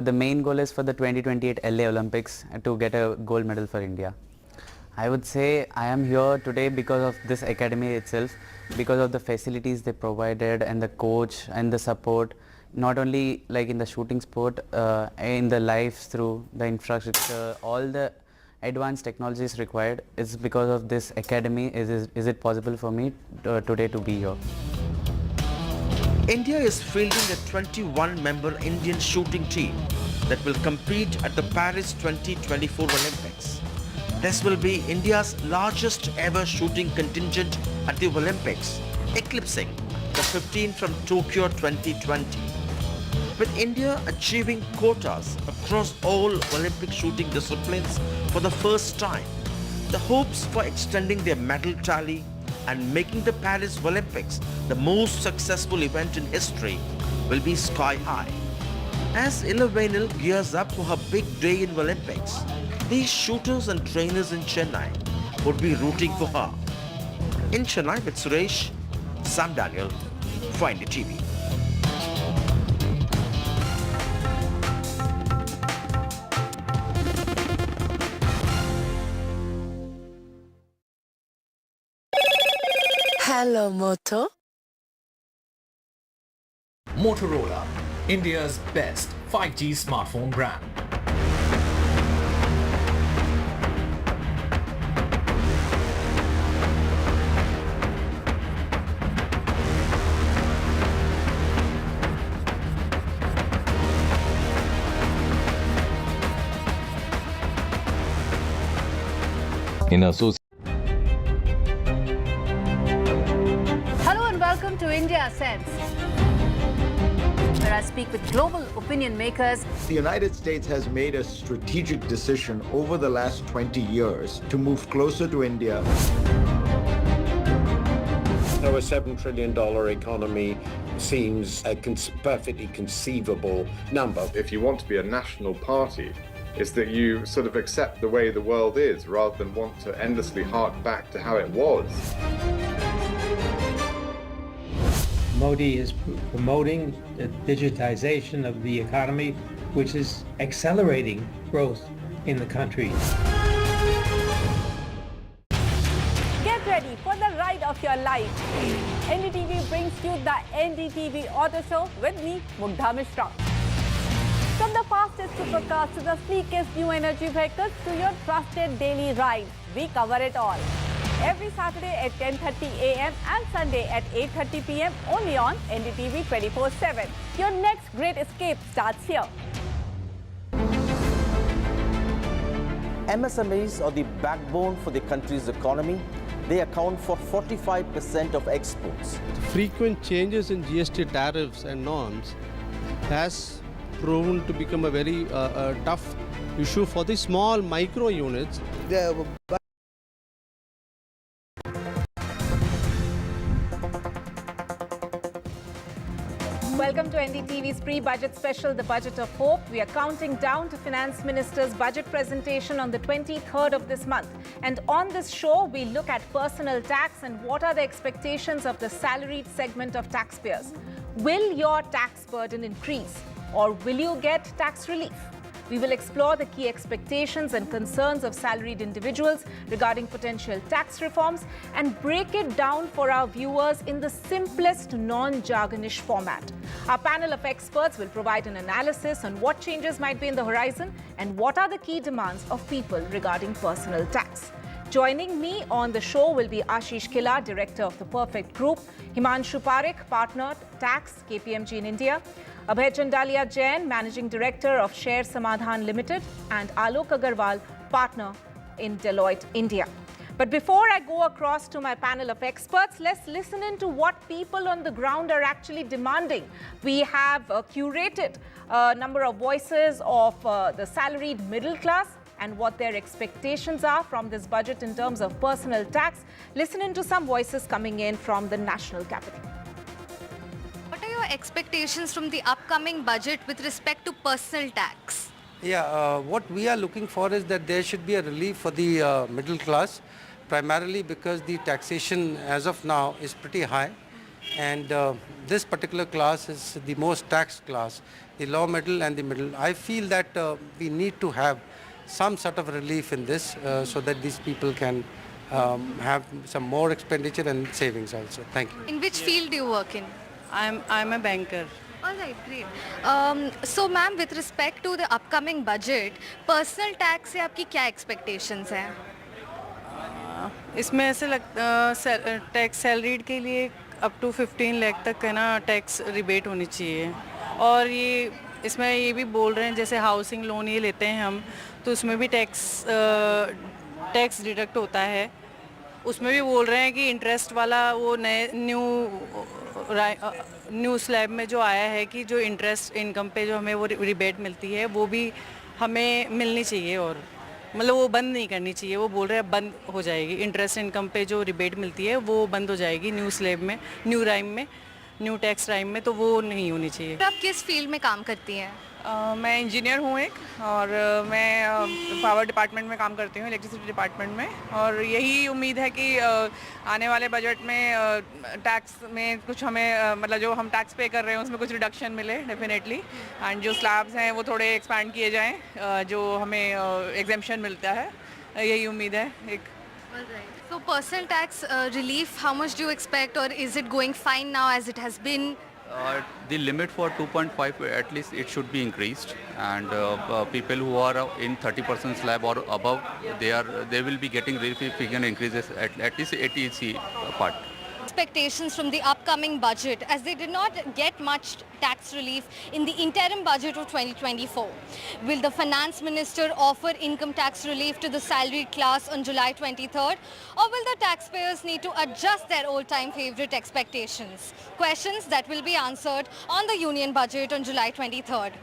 The main goal is for the 2028 LA Olympics to get a gold medal for India. I would say I am here today because of this academy itself, because of the facilities they provided and the coach and the support, not only like in the shooting sport, in the lives through the infrastructure, all the advanced technologies required. It's because of this academy is it possible for me today to be here. India is fielding a 21-member Indian shooting team that will compete at the Paris 2024 Olympics. This will be India's largest ever shooting contingent at the Olympics, eclipsing the 15 from Tokyo 2020. With India achieving quotas across all Olympic shooting disciplines for the first time, the hopes for extending their medal tally and making the Paris Olympics the most successful event in history will be sky high. As Ilavenil gears up for her big day in Olympics, these shooters and trainers in Chennai would be rooting for her. In Chennai with Suresh, Sam Daniel, for NDTV. Hello, Moto. Motorola, India's best 5G smartphone brand. In association. Hello and welcome to India Sense, where I speak with global opinion makers. The United States has made a strategic decision over the last 20 years to move closer to India. A $7 trillion economy seems a perfectly conceivable number. If you want to be a national party, it's that you sort of accept the way the world is rather than want to endlessly hark back to how it was. Modi is promoting the digitization of the economy, which is accelerating growth in the country. Get ready for the ride of your life. NDTV brings you the NDTV Auto Show with me, Mugdha Mishra. From the fastest supercars to the sleekest new energy vehicles to your trusted daily ride, we cover it all. Every Saturday at 10:30 a.m. and Sunday at 8:30 p.m. only on NDTV 24/7. Your next great escape starts here. MSMEs are the backbone for the country's economy. They account for 45% of exports. Frequent changes in GST tariffs and norms has proven to become a very tough issue for the small micro units. Welcome to NDTV's pre-budget special, The Budget of Hope. We are counting down to Finance Minister's budget presentation on the 23rd of this month. And on this show, we look at personal tax and what are the expectations of the salaried segment of taxpayers. Will your tax burden increase or will you get tax relief? We will explore the key expectations and concerns of salaried individuals regarding potential tax reforms and break it down for our viewers in the simplest non-jargonish format. Our panel of experts will provide an analysis on what changes might be in the horizon and what are the key demands of people regarding personal tax. Joining me on the show will be Ashish Killa, Director of the Perfect Group, Himanshu Parekh, Partner, Tax, KPMG in India, Abhay Chandalia Jain, Managing Director of Share Samadhan Limited, and Alok Agarwal, Partner in Deloitte, India. But before I go across to my panel of experts, let's listen in to what people on the ground are actually demanding. We have curated a number of voices of the salaried middle class and what their expectations are from this budget in terms of personal tax. Listen in to some voices coming in from the national capital. What are your expectations from the upcoming budget with respect to personal tax? What we are looking for is that there should be a relief for the middle class, primarily because the taxation as of now is pretty high. and this particular class is the most taxed class, the low middle and the middle. I feel that we need to have some sort of relief in this so that these people can have some more expenditure and savings also. Thank you. In which field do you work in? I'm a banker. All right, great. So, ma'am, with respect to the upcoming budget, personal tax से आपकी क्या expectations हैं? इसमें ऐसे tax salaried के लिए up to 15 lakh तक है ना टैक्स रिबेट होनी चाहिए और ये इसमें ये भी बोल रहे हैं जैसे हाउसिंग लोन ये लेते हैं हम तो उसमें भी टैक्स डिडक्ट होता है उसमें भी बोल रहे हैं कि इंटरेस्ट वाला वो नए न्यू स्लैब में जो आया है कि जो इंटरेस्ट इनकम पे जो हमें वो रिबेट मिलती है वो भी हमें मिलनी चाहिए और मतलब वो बंद नहीं करनी चाहिए वो बोल रहे हैं बंद हो जाएगी इंटरेस्ट इनकम पे जो रिबेट मिलती है वो बंद हो जाएगी न्यू स्लैब में न्यू टैक्स राइम में तो वो नहीं होनी चाहिए। आप किस फील्ड में काम करती हैं? मैं इंजीनियर हूँ एक और मैं पावर डिपार्टमेंट में काम करती हूँ इलेक्ट्रिसिटी डिपार्टमेंट में और यही उम्मीद है कि आने वाले बजट में टैक्स में कुछ हमें मतलब जो हम टैक्स पे कर रहे हैं उसमें कुछ रिडक्शन मिले डेफिनेटली एंड जो स्लैब्स हैं वो थोड़े एक्सपैंड किए जाएं जो हमें एग्जेम्पशन मिलता है यही उम्मीद है एक। So personal tax relief, how much do you expect or is it going fine now as it has been? The limit for 2.5 at least it should be increased and people who are in 30% slab or above they will be getting significant increases at least ATC part. Expectations from the upcoming budget as they did not get much tax relief in the interim budget of 2024. Will the finance minister offer income tax relief to the salaried class on July 23rd or will the taxpayers need to adjust their old-time favorite expectations? Questions that will be answered on the union budget on July 23rd.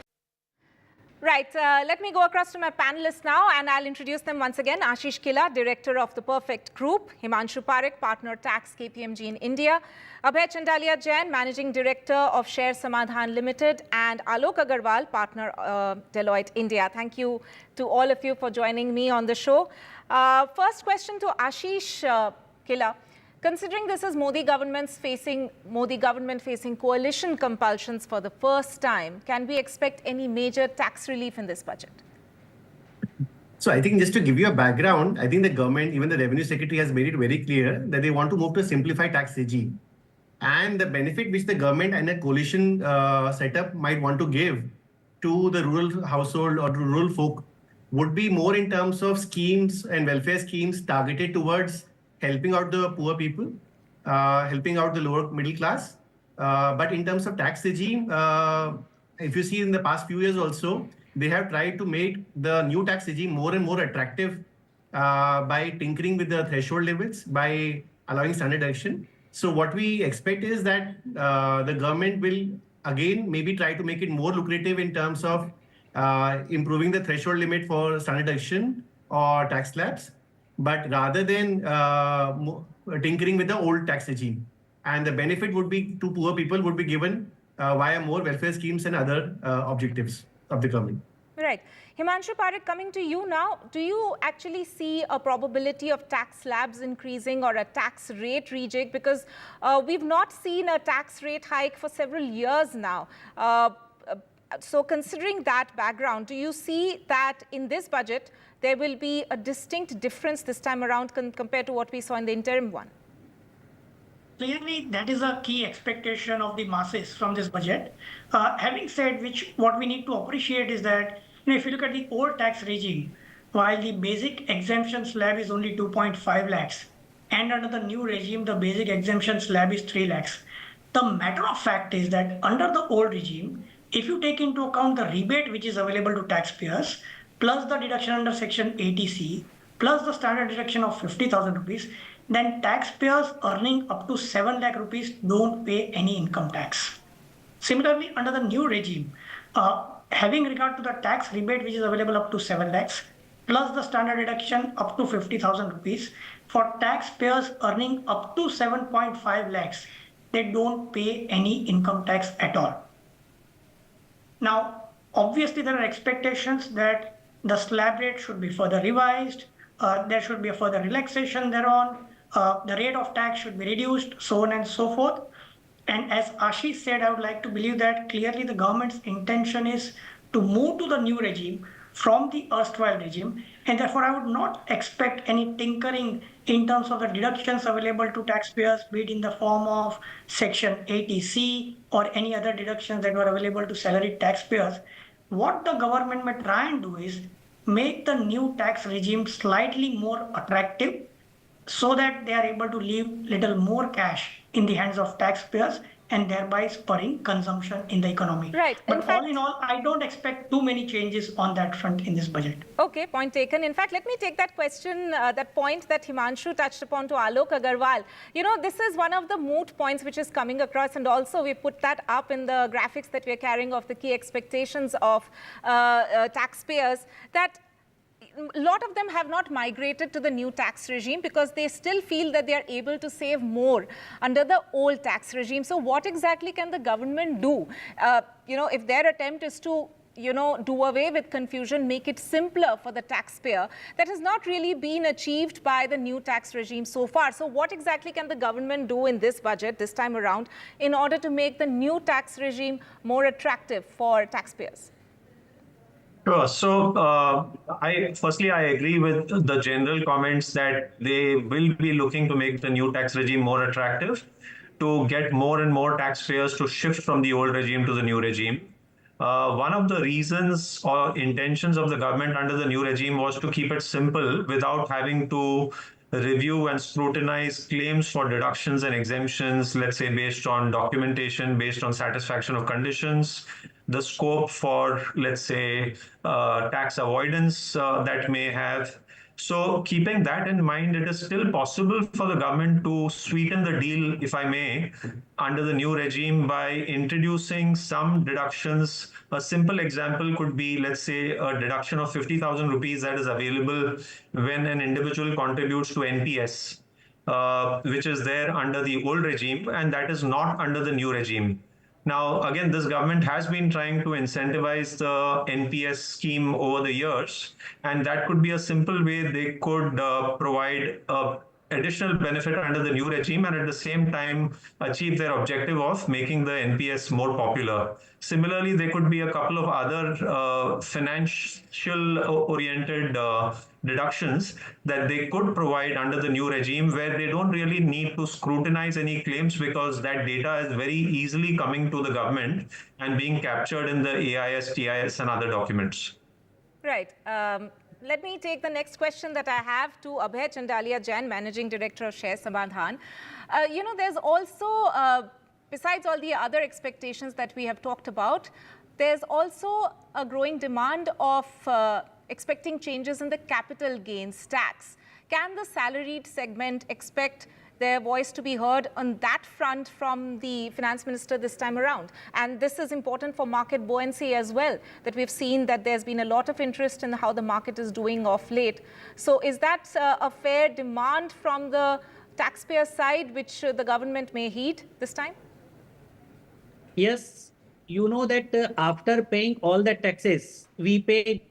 Right, let me go across to my panelists now and I'll introduce them once again. Ashish Killa, Director of the Perfect Group. Himanshu Parekh, Partner Tax KPMG in India. Abhay Chandalia Jain, Managing Director of Share Samadhan Limited. And Alok Agarwal, Partner Deloitte India. Thank you to all of you for joining me on the show. First question to Ashish Killa. Considering this is Modi government facing coalition compulsions for the first time, can we expect any major tax relief in this budget? So I think just to give you a background, I think the government, even the Revenue Secretary has made it very clear that they want to move to a simplified tax regime. And the benefit which the government and a coalition setup might want to give to the rural household or to rural folk would be more in terms of schemes and welfare schemes targeted towards helping out the poor people, helping out the lower middle class. But in terms of tax regime, if you see in the past few years also, they have tried to make the new tax regime more and more attractive by tinkering with the threshold limits, by allowing standard deduction. So what we expect is that the government will again maybe try to make it more lucrative in terms of improving the threshold limit for standard deduction or tax slabs, but rather than tinkering with the old tax regime. And the benefit would be to poor people would be given via more welfare schemes and other objectives of the government. Right. Himanshu Parekh, coming to you now, do you actually see a probability of tax slabs increasing or a tax rate rejig? Because we've not seen a tax rate hike for several years now. So considering that background, do you see that in this budget, there will be a distinct difference this time around compared to what we saw in the interim one? Clearly, that is a key expectation of the masses from this budget. Having said which, what we need to appreciate is that if you look at the old tax regime, while the basic exemption slab is only 2.5 lakhs, and under the new regime, the basic exemption slab is 3 lakhs. The matter of fact is that under the old regime, if you take into account the rebate which is available to taxpayers, plus the deduction under section 80C, plus the standard deduction of 50,000 rupees, then taxpayers earning up to 7 lakh rupees don't pay any income tax. Similarly, under the new regime, having regard to the tax rebate which is available up to 7 lakhs, plus the standard deduction up to 50,000 rupees, for taxpayers earning up to 7.5 lakhs, they don't pay any income tax at all. Now, obviously, there are expectations that the slab rate should be further revised, there should be a further relaxation thereon, the rate of tax should be reduced, so on and so forth. And as Ashish said, I would like to believe that clearly the government's intention is to move to the new regime from the erstwhile regime, and therefore I would not expect any tinkering in terms of the deductions available to taxpayers, be it in the form of Section 80C or any other deductions that were available to salaried taxpayers. What the government may try and do is make the new tax regime slightly more attractive so that they are able to leave little more cash in the hands of taxpayers and thereby spurring consumption in the economy. Right. But all in all, I don't expect too many changes on that front in this budget. Okay, point taken. In fact, let me take that question, that point that Himanshu touched upon to Alok Agarwal. You know, this is one of the moot points which is coming across, and also we put that up in the graphics that we are carrying of the key expectations of taxpayers, that a lot of them have not migrated to the new tax regime because they still feel that they are able to save more under the old tax regime. So what exactly can the government do? You know, if their attempt is to do away with confusion, make it simpler for the taxpayer, that has not really been achieved by the new tax regime so far. So what exactly can the government do in this budget this time around in order to make the new tax regime more attractive for taxpayers? Sure. So, firstly, I agree with the general comments that they will be looking to make the new tax regime more attractive, to get more and more taxpayers to shift from the old regime to the new regime. One of the reasons or intentions of the government under the new regime was to keep it simple without having to review and scrutinize claims for deductions and exemptions, let's say based on documentation, based on satisfaction of conditions, the scope for, let's say, tax avoidance that may have. So keeping that in mind, it is still possible for the government to sweeten the deal, if I may, under the new regime by introducing some deductions. A simple example could be, let's say, a deduction of 50,000 rupees that is available when an individual contributes to NPS, which is there under the old regime, and that is not under the new regime. Now, again, this government has been trying to incentivize the NPS scheme over the years, and that could be a simple way they could provide additional benefit under the new regime and at the same time achieve their objective of making the NPS more popular. Similarly, there could be a couple of other financial-oriented deductions that they could provide under the new regime where they don't really need to scrutinize any claims because that data is very easily coming to the government and being captured in the AIS, TIS and other documents. Right. Let me take the next question that I have to Abhay Chandalia Jain, Managing Director of Share Samadhan. There's also, besides all the other expectations that we have talked about, there's also a growing demand of expecting changes in the capital gains tax. Can the salaried segment expect their voice to be heard on that front from the finance minister this time around? And this is important for market buoyancy as well, that we've seen that there's been a lot of interest in how the market is doing of late. So is that a fair demand from the taxpayer side, which the government may heed this time? Yes, you know that after paying all the taxes, we pay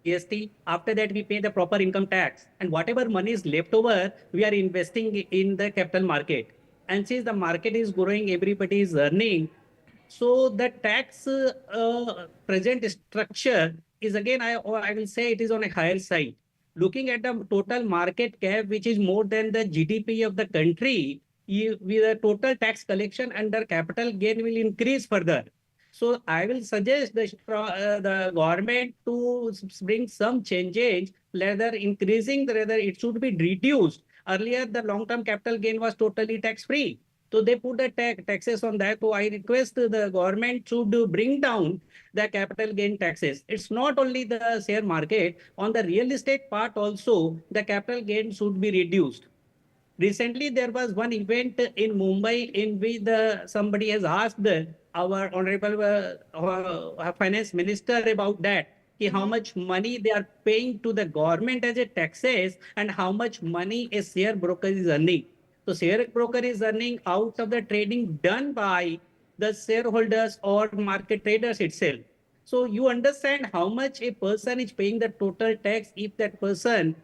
GST. After that, we pay the proper income tax. And whatever money is left over, we are investing in the capital market. And since the market is growing, everybody is earning. So the tax present structure is, again, I will say it is on a higher side. Looking at the total market cap, which is more than the GDP of the country, with the total tax collection under capital gain will increase further. So I will suggest the government to bring some changes, whether increasing, whether it should be reduced. Earlier, the long-term capital gain was totally tax-free. So they put the taxes on that. So I request the government should bring down the capital gain taxes. It's not only the share market. On the real estate part also, the capital gain should be reduced. Recently, there was one event in Mumbai in which somebody has asked our honorable finance minister about that, how much money they are paying to the government as a taxes and how much money a share broker is earning. So share broker is earning out of the trading done by the shareholders or market traders itself. So you understand how much a person is paying the total tax if that person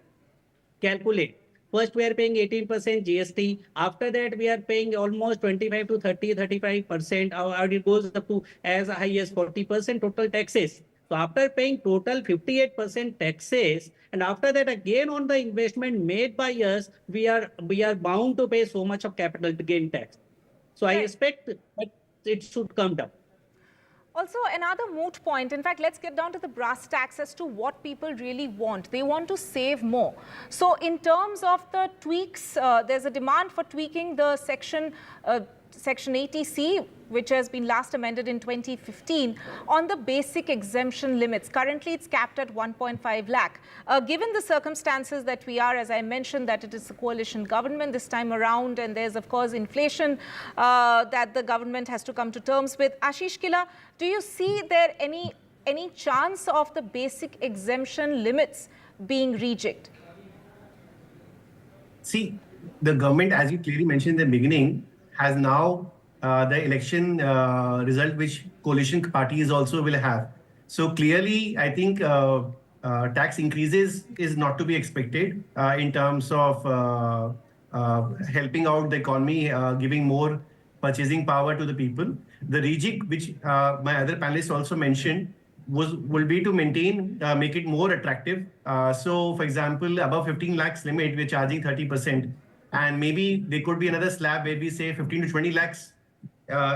calculate. First, we are paying 18% GST. After that, we are paying almost 25 to 30, 35%. Or it goes up to as high as 40% total taxes. So after paying total 58% taxes, and after that again on the investment made by us, we are bound to pay so much of capital gain tax. So I expect that it should come down. Also, another moot point, in fact, let's get down to the brass tacks as to what people really want. They want to save more. So in terms of the tweaks, there's a demand for tweaking the Section 80C, which has been last amended in 2015, on the basic exemption limits. Currently, it's capped at 1.5 lakh. Given the circumstances that we are, as I mentioned, that it is a coalition government this time around, and there's, of course, inflation that the government has to come to terms with. Ashish Killa, do you see there any chance of the basic exemption limits being rejigged? See, the government, as you clearly mentioned in the beginning, has now the election result which coalition parties also will have. So clearly, I think tax increases is not to be expected in terms of helping out the economy, giving more purchasing power to the people. The rejig, which my other panelists also mentioned, will be to maintain, make it more attractive. So, for example, above 15 lakhs limit, we're charging 30%. And maybe there could be another slab where we say 15 to 20 lakhs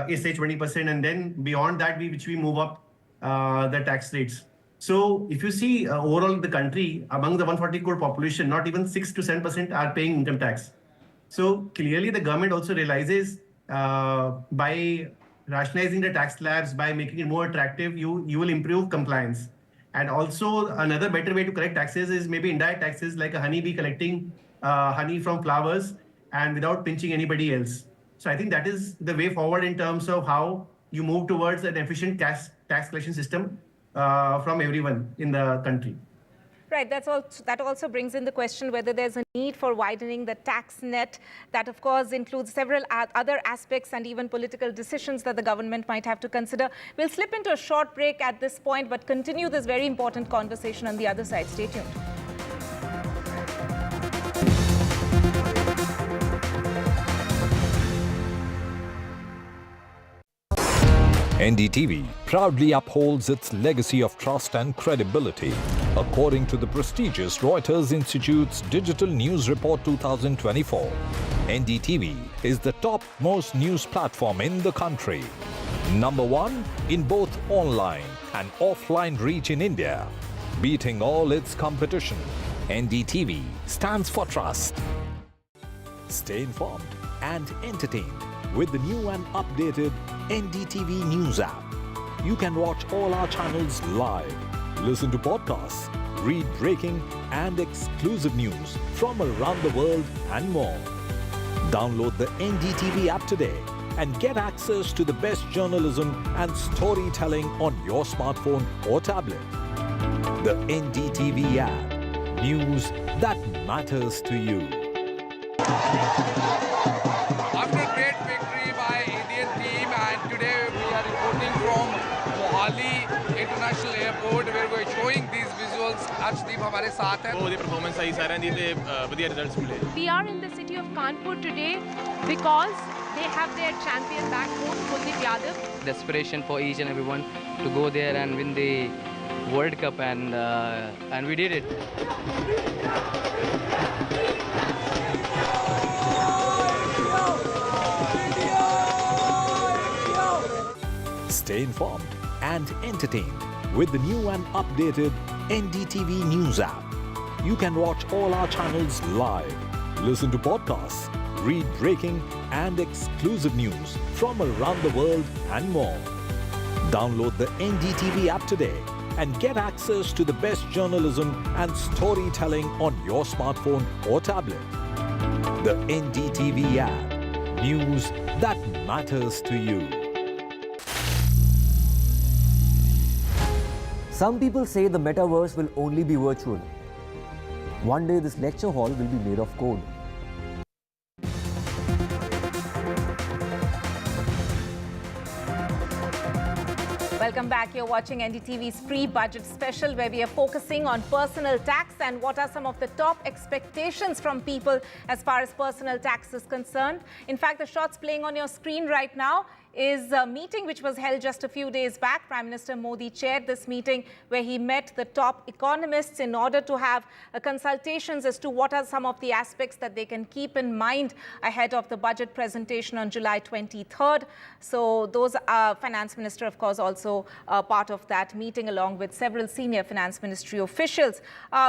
is say 20%. And then beyond that, we move up the tax rates. So if you see overall the country, among the 140 crore population, not even 6 to 7% are paying income tax. So clearly the government also realizes by rationalizing the tax slabs, by making it more attractive, you will improve compliance. And also another better way to collect taxes is maybe indirect taxes, like a honeybee collecting honey from flowers and without pinching anybody else. So I think that is the way forward in terms of how you move towards an efficient tax collection system from everyone in the country. Right, that also brings in the question whether there's a need for widening the tax net. That, of course, includes several other aspects and even political decisions that the government might have to consider. We'll slip into a short break at this point, but continue this very important conversation on the other side. Stay tuned. NDTV proudly upholds its legacy of trust and credibility. According to the prestigious Reuters Institute's Digital News Report 2024, NDTV is the top-most news platform in the country. Number one in both online and offline reach in India. Beating all its competition, NDTV stands for trust. Stay informed and entertained with the new and updated NDTV News app. You can watch all our channels live, listen to podcasts, read breaking and exclusive news from around the world and more. Download the NDTV app today and get access to the best journalism and storytelling on your smartphone or tablet. The NDTV app. News that matters to you. After great victory by Indian team, and today we are reporting from Mohali International Airport where we are showing these visuals. Arshdeep हमारे साथ है. बहुत ही performance सही सारे ने दिए बढ़िया results मिले. We are in the city of Kanpur today because they have their champion back home, Kuldeep Yadav. Desperation for each and everyone to go there and win the World Cup, and we did it. Stay informed and entertained with the new and updated NDTV News app. You can watch all our channels live, listen to podcasts, read breaking and exclusive news from around the world and more. Download the NDTV app today and get access to the best journalism and storytelling on your smartphone or tablet. The NDTV app. News that matters to you. Some people say the metaverse will only be virtual. One day this lecture hall will be made of code. Welcome Welcome back. You're watching NDTV's pre-budget special where we are focusing on personal tax and what are some of the top expectations from people as far as personal tax is concerned. In fact, the shots playing on your screen right now is a meeting which was held just a few days back. Prime Minister Modi chaired this meeting where he met the top economists in order to have consultations as to what are some of the aspects that they can keep in mind ahead of the budget presentation on July 23rd. So those Finance Minister, of course, also part of that meeting along with several senior Finance Ministry officials.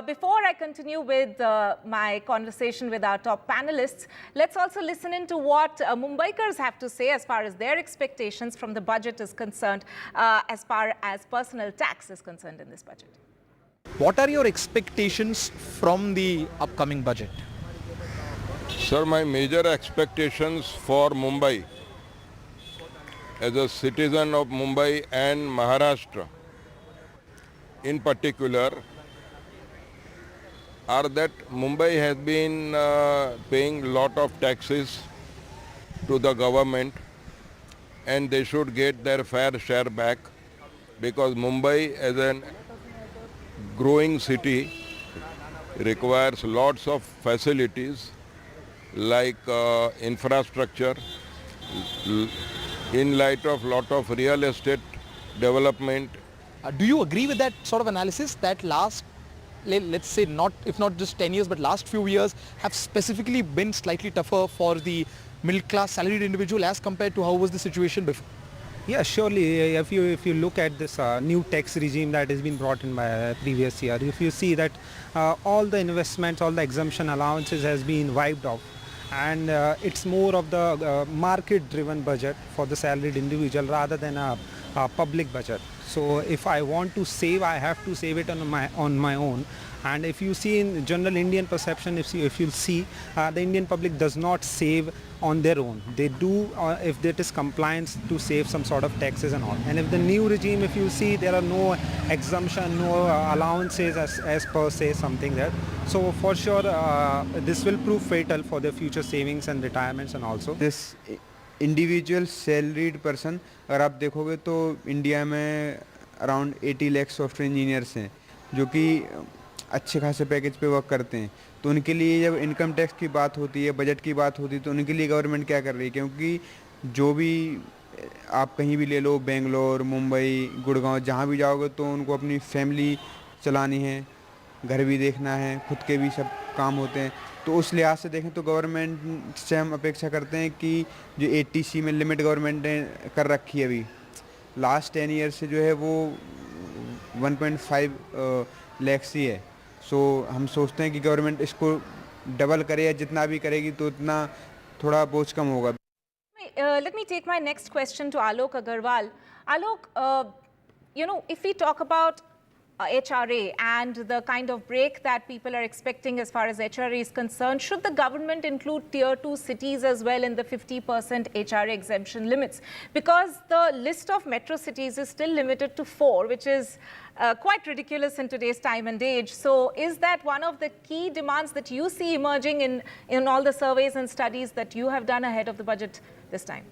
Before I continue with my conversation with our top panelists, let's also listen into what Mumbaikars have to say as far as their expectations from the budget is concerned, as far as personal tax is concerned in this budget. What are your expectations from the upcoming budget? Sir, my major expectations for Mumbai as a citizen of Mumbai and Maharashtra in particular are that Mumbai has been paying a lot of taxes to the government, and they should get their fair share back, because Mumbai as a growing city requires lots of facilities like infrastructure, in light of lot of real estate development. Do you agree with that sort of analysis that let's say if not just 10 years but last few years have specifically been slightly tougher for the middle class salaried individual as compared to how was the situation before? Yeah, surely. If you look at this new tax regime that has been brought in by previous year, if you see that all the investments, all the exemption allowances has been wiped off, and it's more of the market-driven budget for the salaried individual rather than a public budget. So if I want to save, I have to save it on my own. And if you see in general Indian perception, if you'll see, the Indian public does not save on their own. They do if there is compliance to save some sort of taxes and all. And if the new regime, if you see, there are no exemption, no allowances as per se, something there. So for sure, this will prove fatal for their future savings and retirements and also. This individual salaried person, अगर आप देखोगे तो India में around 80 lakh software engineers हैं जो कि अच्छे खासे पैकेज पे वर्क करते हैं, तो उनके लिए जब इनकम टैक्स की बात होती है, बजट की बात होती है, तो उनके लिए गवर्नमेंट क्या कर रही है? क्योंकि जो भी आप कहीं भी ले लो, बेंगलोर, मुंबई, गुड़गांव, जहाँ भी जाओगे तो उनको अपनी फैमिली चलानी है, घर भी देखना है, खुद के भी सब काम होते हैं. तो उस लिहाज से देखें तो गवर्नमेंट से हम अपेक्षा करते हैं कि जो 80C में लिमिट गवर्नमेंट ने कर रखी है अभी लास्ट 10 ईयर से, जो है वो 1.5 लाख ही है. सो हम सोचते हैं कि गवर्नमेंट इसको डबल करे या जितना भी करेगी तो उतना थोड़ा बोझ कम होगा. Let me take my next question to Alok Agarwal. Alok, if we talk about HRA and the kind of break that people are expecting as far as HRA is concerned, should the government include tier 2 cities as well in the 50% HRA exemption limits? Because the list of metro cities is still limited to 4, which is quite ridiculous in today's time and age. So is that one of the key demands that you see emerging in all the surveys and studies that you have done ahead of the budget this time?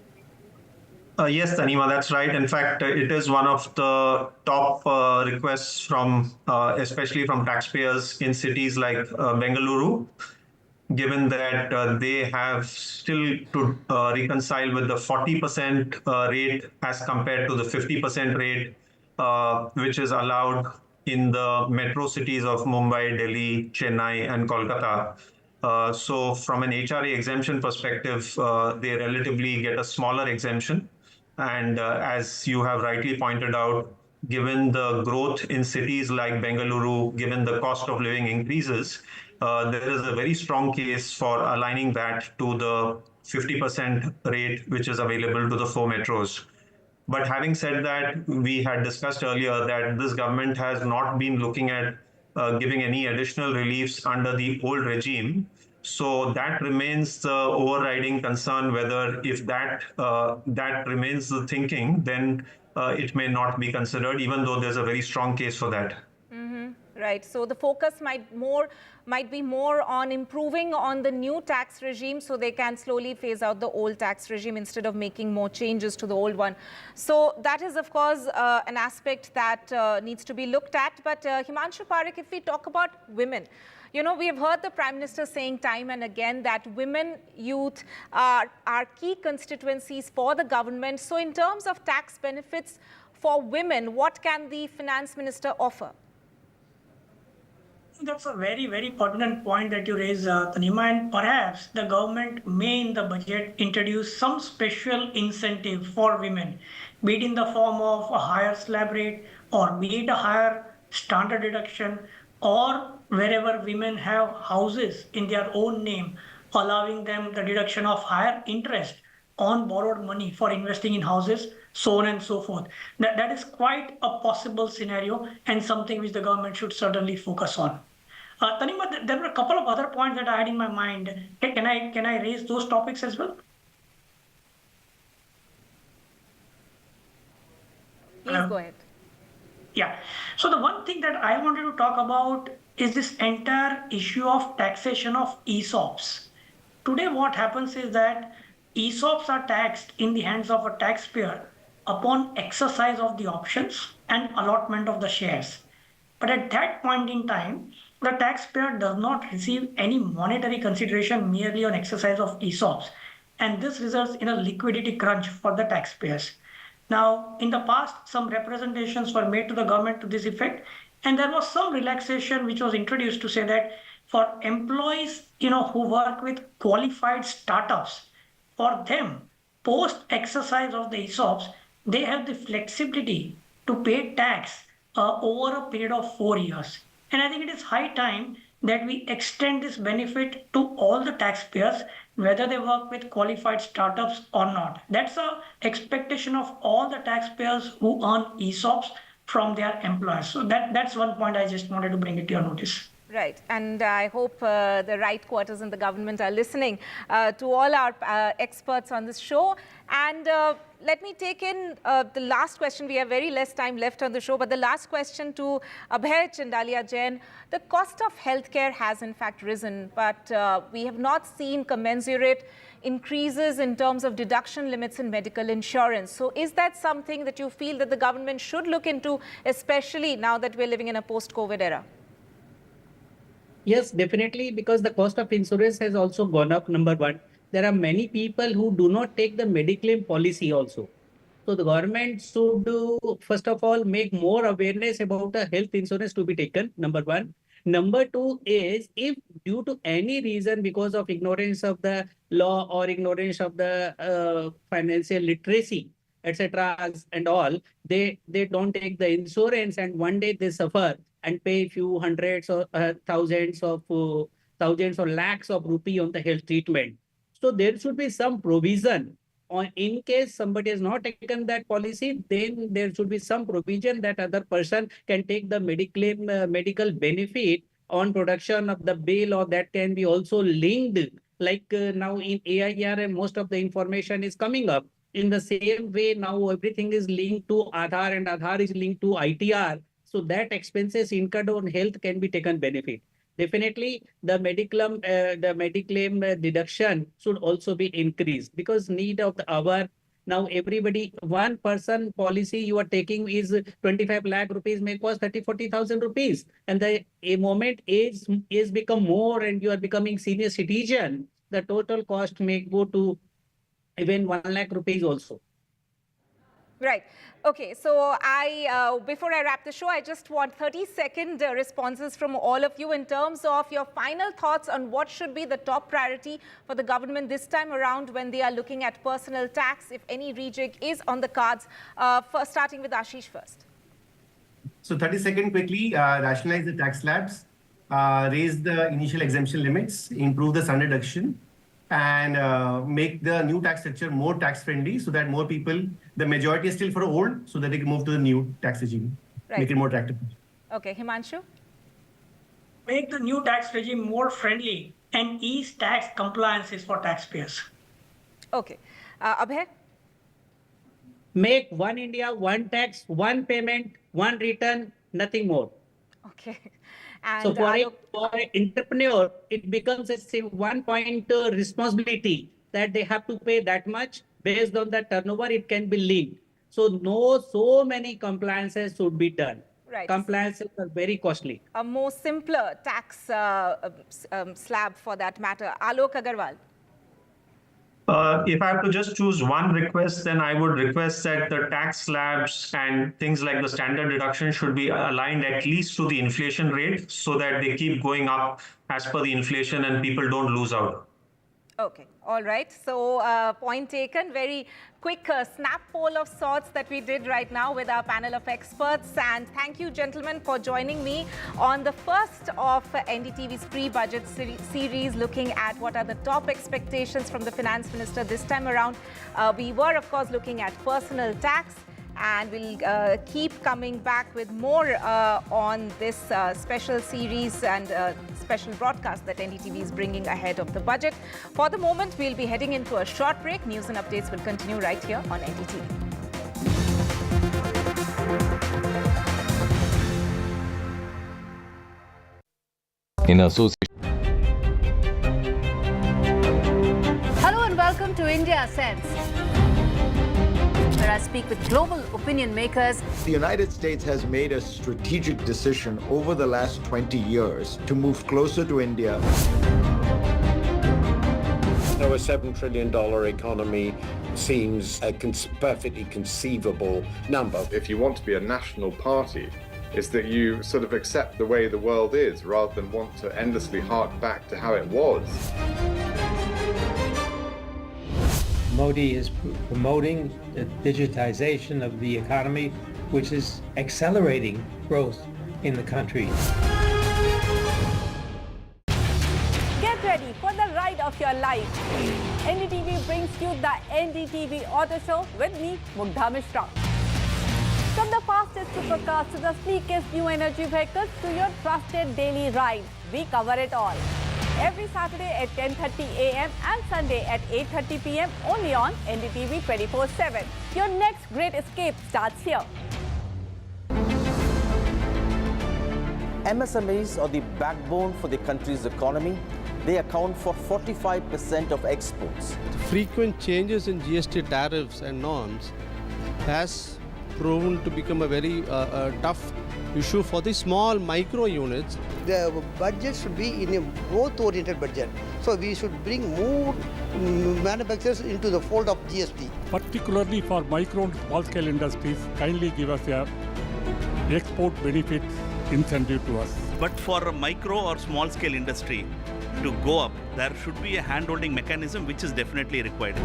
Yes, Tanima, that's right. In fact, it is one of the top requests from, especially from taxpayers in cities like Bengaluru, given that they have still to reconcile with the 40% rate as compared to the 50% rate, which is allowed in the metro cities of Mumbai, Delhi, Chennai, and Kolkata. So from an HRA exemption perspective, they relatively get a smaller exemption. And as you have rightly pointed out, given the growth in cities like Bengaluru, given the cost of living increases, there is a very strong case for aligning that to the 50% rate which is available to the 4 metros. But having said that, we had discussed earlier that this government has not been looking at giving any additional reliefs under the old regime. So that remains the overriding concern, whether if that remains the thinking, then it may not be considered, even though there's a very strong case for that. Right. So the focus might be more on improving on the new tax regime so they can slowly phase out the old tax regime instead of making more changes to the old one. So that is, of course, an aspect that needs to be looked at. But Himanshu Parekh, if we talk about women, you know, we have heard the Prime Minister saying time and again that women, youth are key constituencies for the government. So in terms of tax benefits for women, what can the Finance Minister offer? That's a very, very pertinent point that you raise, Tanima, and perhaps the government may in the budget introduce some special incentive for women, be it in the form of a higher slab rate or be it a higher standard deduction, or wherever women have houses in their own name, allowing them the deduction of higher interest on borrowed money for investing in houses, so on and so forth. That is quite a possible scenario and something which the government should certainly focus on. Tanima, there were a couple of other points that I had in my mind. Can I raise those topics as well? Please go ahead. Yeah. So the one thing that I wanted to talk about is this entire issue of taxation of ESOPs. Today, what happens is that ESOPs are taxed in the hands of a taxpayer upon exercise of the options and allotment of the shares. But at that point in time, the taxpayer does not receive any monetary consideration merely on exercise of ESOPs. And this results in a liquidity crunch for the taxpayers. Now, in the past, some representations were made to the government to this effect, and there was some relaxation which was introduced to say that for employees, who work with qualified startups, for them, post exercise of the ESOPs, they have the flexibility to pay tax over a period of 4 years. And I think it is high time that we extend this benefit to all the taxpayers, whether they work with qualified startups or not. That's an expectation of all the taxpayers who earn ESOPs from their employers. So that's one point I just wanted to bring it to your notice. Right, and I hope the right quarters in the government are listening to all our experts on this show. And let me take in the last question. We have very less time left on the show, but the last question to Abhay Chandalia Jain. The cost of healthcare has in fact risen, but we have not seen commensurate increases in terms of deduction limits in medical insurance. So is that something that you feel that the government should look into, especially now that we're living in a post-COVID era? Yes, definitely, because the cost of insurance has also gone up, number one. There are many people who do not take the Mediclaim policy also. So the government should, first of all, make more awareness about the health insurance to be taken, number one. Number two is, if due to any reason, because of ignorance of the law or ignorance of the financial literacy, etc. and all, they don't take the insurance, and one day they suffer and pay few hundreds or thousands or lakhs of rupee on the health treatment. So there should be some provision. In case somebody has not taken that policy, then there should be some provision that other person can take the medical benefit on production of the bill, or that can be also linked. Like now in AIR, and most of the information is coming up. In the same way, now everything is linked to Aadhaar, and Aadhaar is linked to ITR. So that expenses incurred on health can be taken benefit. Definitely, the Mediclaim deduction should also be increased, because need of the hour. Now everybody, one person policy you are taking is 25 lakh rupees may cost 30-40,000 rupees. And the moment age is become more and you are becoming senior citizen, the total cost may go to even 1 lakh rupees also. Right. Okay. So before I wrap the show, I just want 30-second responses from all of you in terms of your final thoughts on what should be the top priority for the government this time around when they are looking at personal tax, if any rejig is on the cards. Starting with Ashish first. So 30-second quickly, rationalize the tax slabs, raise the initial exemption limits, improve the standard deduction, and make the new tax structure more tax friendly so that more people, the majority is still for old, so that they can move to the new tax regime, make it more attractive. Okay, Himanshu? Make the new tax regime more friendly and ease tax compliances for taxpayers. Okay. Abhay? Make one India, one tax, one payment, one return, nothing more. Okay. And So for an entrepreneur, it becomes a say 1 point responsibility that they have to pay that much based on the turnover. It can be linked. So many compliances should be done. Right. Compliances are very costly. A more simpler tax slab for that matter. Alok Agarwal. If I have to just choose one request, then I would request that the tax slabs and things like the standard deduction should be aligned at least to the inflation rate so that they keep going up as per the inflation and people don't lose out. Okay, all right. So point taken. Very quick snap poll of sorts that we did right now with our panel of experts. And thank you, gentlemen, for joining me on the first of NDTV's pre-budget series, looking at what are the top expectations from the finance minister this time around. We were, of course, looking at personal tax. And we'll keep coming back with more on this special series and special broadcast that NDTV is bringing ahead of the budget. For the moment, we'll be heading into a short break. News and updates will continue right here on NDTV. In association. Hello and welcome to India Sense, where I speak with global opinion makers. The United States has made a strategic decision over the last 20 years to move closer to India. So a $7 trillion economy seems a perfectly conceivable number. If you want to be a national party, it's that you sort of accept the way the world is rather than want to endlessly hark back to how it was. Modi is promoting the digitization of the economy, which is accelerating growth in the country. Get ready for the ride of your life. NDTV brings you the NDTV Auto Show with me, Mugdha Mishra. From the fastest supercars to the sleekest new energy vehicles to your trusted daily ride, we cover it all. Every Saturday at 10:30 a.m. and Sunday at 8:30 p.m. only on NDTV 24/7. Your next great escape starts here. MSMEs are the backbone for the country's economy. They account for 45% of exports. Frequent changes in GST tariffs and norms has proven to become a very tough issue for the small micro units. The budget should be in a growth-oriented budget. So we should bring more manufacturers into the fold of GST. Particularly for micro and small-scale industries, kindly give us a export benefit incentive to us. But for a micro or small-scale industry to go up, there should be a hand-holding mechanism which is definitely required.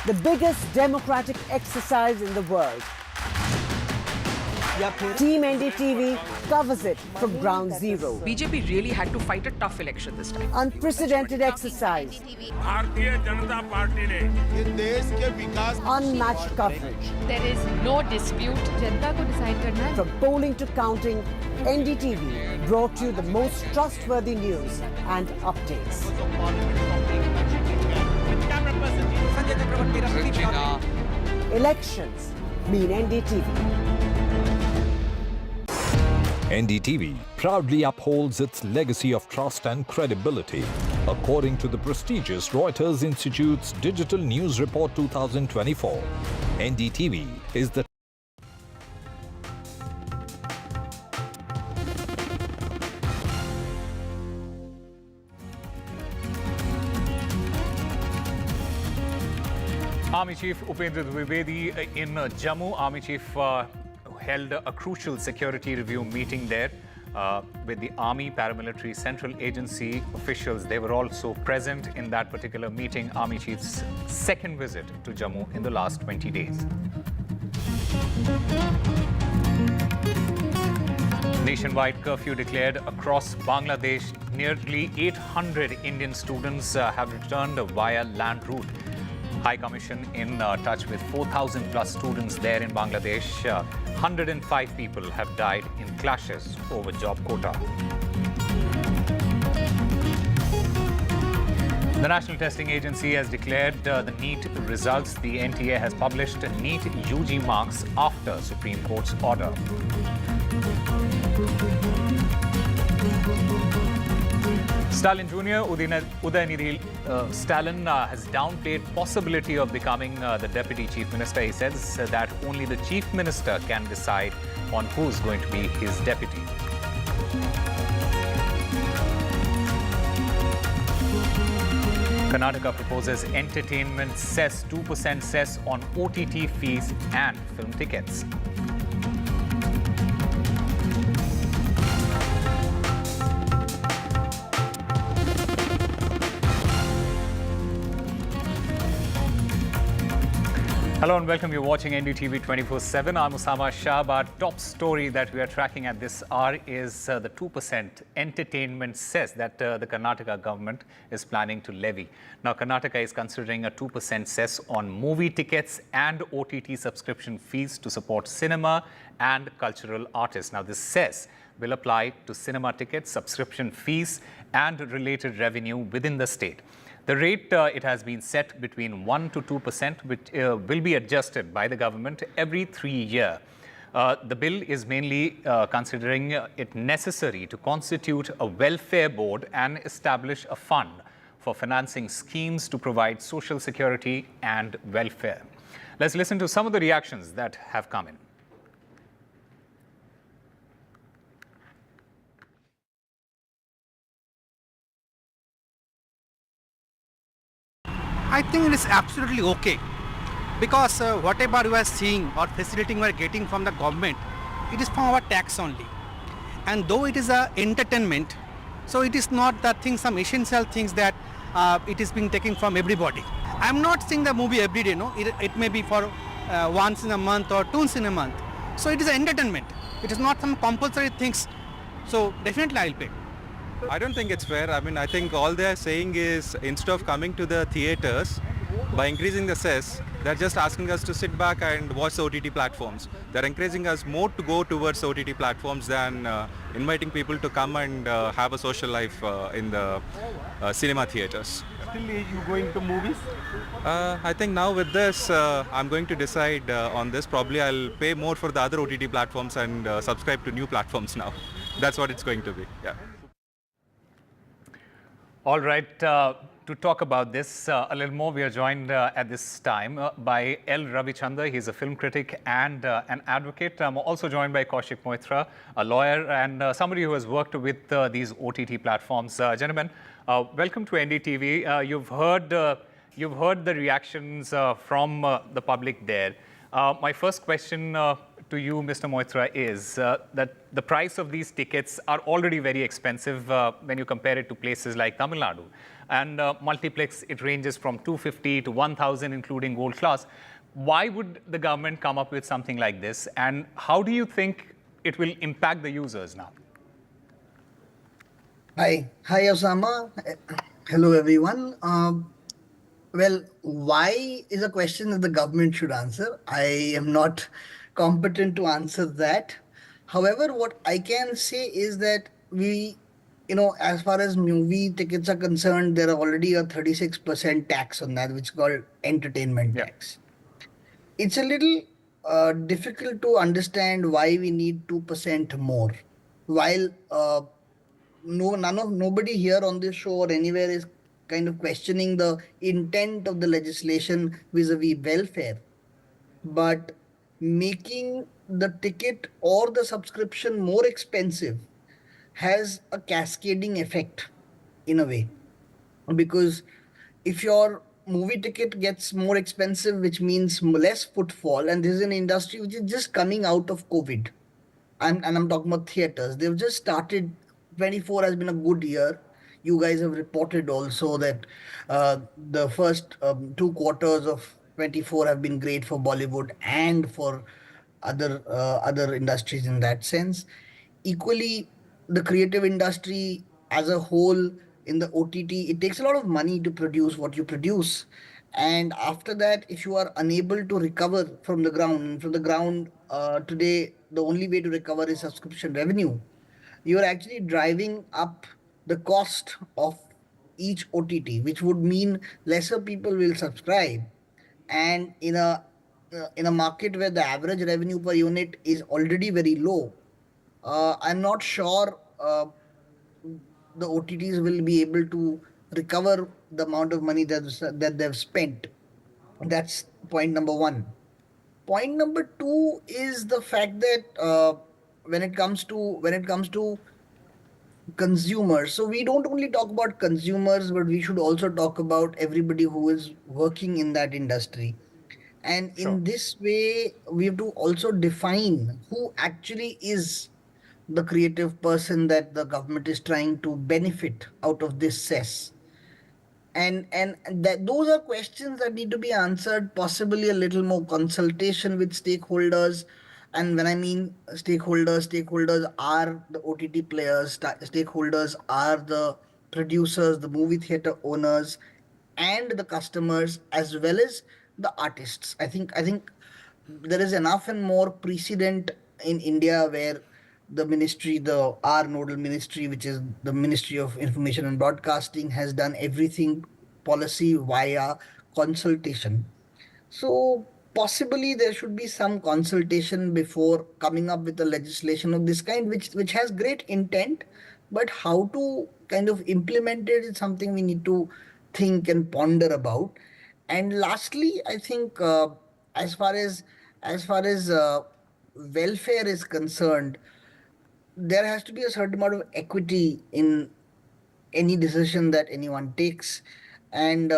The biggest democratic exercise in the world. Team NDTV covers it from ground zero. BJP really had to fight a tough election this time. Unprecedented exercise. Unmatched coverage. There is no dispute. जनता को decide करना है. From polling to counting, NDTV brought you the most trustworthy news and updates. Elections mean NDTV. NDTV proudly upholds its legacy of trust and credibility. According to the prestigious Reuters Institute's Digital News Report 2024, NDTV is the Army Chief Upendra Dwivedi in Jammu. Army Chief held a crucial security review meeting there with the Army, paramilitary, central agency officials. They were also present in that particular meeting. Army Chief's second visit to Jammu in the last 20 days. Nationwide curfew declared across Bangladesh. Nearly 800 Indian students have returned via land route. High Commission in touch with 4,000 plus students there in Bangladesh. 105 people have died in clashes over job quota. The National Testing Agency has declared the NEET results. The NTA has published NEET UG marks after Supreme Court's order. Stalin Jr. Udayanidhi Stalin has downplayed possibility of becoming the Deputy Chief Minister. He says that only the Chief Minister can decide on who's going to be his deputy. Karnataka proposes entertainment cess, 2% cess on OTT fees and film tickets. Hello and welcome. You're watching NDTV 24/7. I'm Usama Shah. Our top story that we are tracking at this hour is the 2% entertainment cess that the Karnataka government is planning to levy. Now, Karnataka is considering a 2% cess on movie tickets and OTT subscription fees to support cinema and cultural artists. Now, this cess will apply to cinema tickets, subscription fees, and related revenue within the state. The rate, it has been set between 1 to 2%, which will be adjusted by the government every 3 years. The bill is mainly considering it necessary to constitute a welfare board and establish a fund for financing schemes to provide social security and welfare. Let's listen to some of the reactions that have come in. I think it is absolutely okay because whatever we are seeing or facilitating we are getting from the government, it is from our tax only. And though it is a entertainment, so it is not the thing, some essential things that it is being taken from everybody. I am not seeing the movie every day, no. It may be for once in a month or twice in a month. So it is entertainment. It is not some compulsory things. So definitely I will pay. I don't think it's fair. I mean, I think all they're saying is instead of coming to the theaters, by increasing the cess, they're just asking us to sit back and watch the OTT platforms. They're encouraging us more to go towards OTT platforms than inviting people to come and have a social life in the cinema theaters. Still, you going to movies? I think now with this, I'm going to decide on this. Probably I'll pay more for the other OTT platforms and subscribe to new platforms now. That's what it's going to be. Yeah. All right, to talk about this a little more, we are joined at this time by L. Ravichandra. He's a film critic and an advocate. I'm also joined by Kaushik Moitra, a lawyer and somebody who has worked with these OTT platforms. Gentlemen, welcome to NDTV. You've heard the reactions from the public there. My first question to you, Mr. Moitra, is that the price of these tickets are already very expensive when you compare it to places like Tamil Nadu. And multiplex, it ranges from 250 to 1,000, including gold class. Why would the government come up with something like this? And how do you think it will impact the users now? Hi, Osama. Hello, everyone. Well, why is a question that the government should answer. I am not competent to answer that. However, what I can say is that as far as movie tickets are concerned, there are already a 36% tax on that, which is called entertainment tax. It's a little difficult to understand why we need 2% more. While nobody here on this show or anywhere is kind of questioning the intent of the legislation vis-a-vis welfare, but making the ticket or the subscription more expensive has a cascading effect in a way, because if your movie ticket gets more expensive, which means less footfall, and this is an industry which is just coming out of COVID, and I'm talking about theaters. They've just started. 24 has been a good year. You guys have reported also that the first 2 quarters of 24 have been great for Bollywood and for other industries in that sense. Equally, the creative industry as a whole in the OTT, it takes a lot of money to produce what you produce. And after that, if you are unable to recover from the ground, today, the only way to recover is subscription revenue. You are actually driving up the cost of each OTT, which would mean lesser people will subscribe. And in a market where the average revenue per unit is already very low, I'm not sure the OTTs will be able to recover the amount of money that they've spent. That's point number one. Point number two is the fact that when it comes to consumers, so we don't only talk about consumers, but we should also talk about everybody who is working in that industry. And in this way, we have to also define who actually is the creative person that the government is trying to benefit out of this cess. And that those are questions that need to be answered, possibly a little more consultation with stakeholders. And when I mean stakeholders are the OTT players, stakeholders are the producers, the movie theater owners, and the customers, as well as the artists. I think there is enough and more precedent in India where the ministry, our nodal ministry, which is the Ministry of Information and Broadcasting, has done everything policy via consultation. So possibly there should be some consultation before coming up with a legislation of this kind, which has great intent, but how to kind of implement it is something we need to think and ponder about. And lastly, I think as far as welfare is concerned, there has to be a certain amount of equity in any decision that anyone takes, and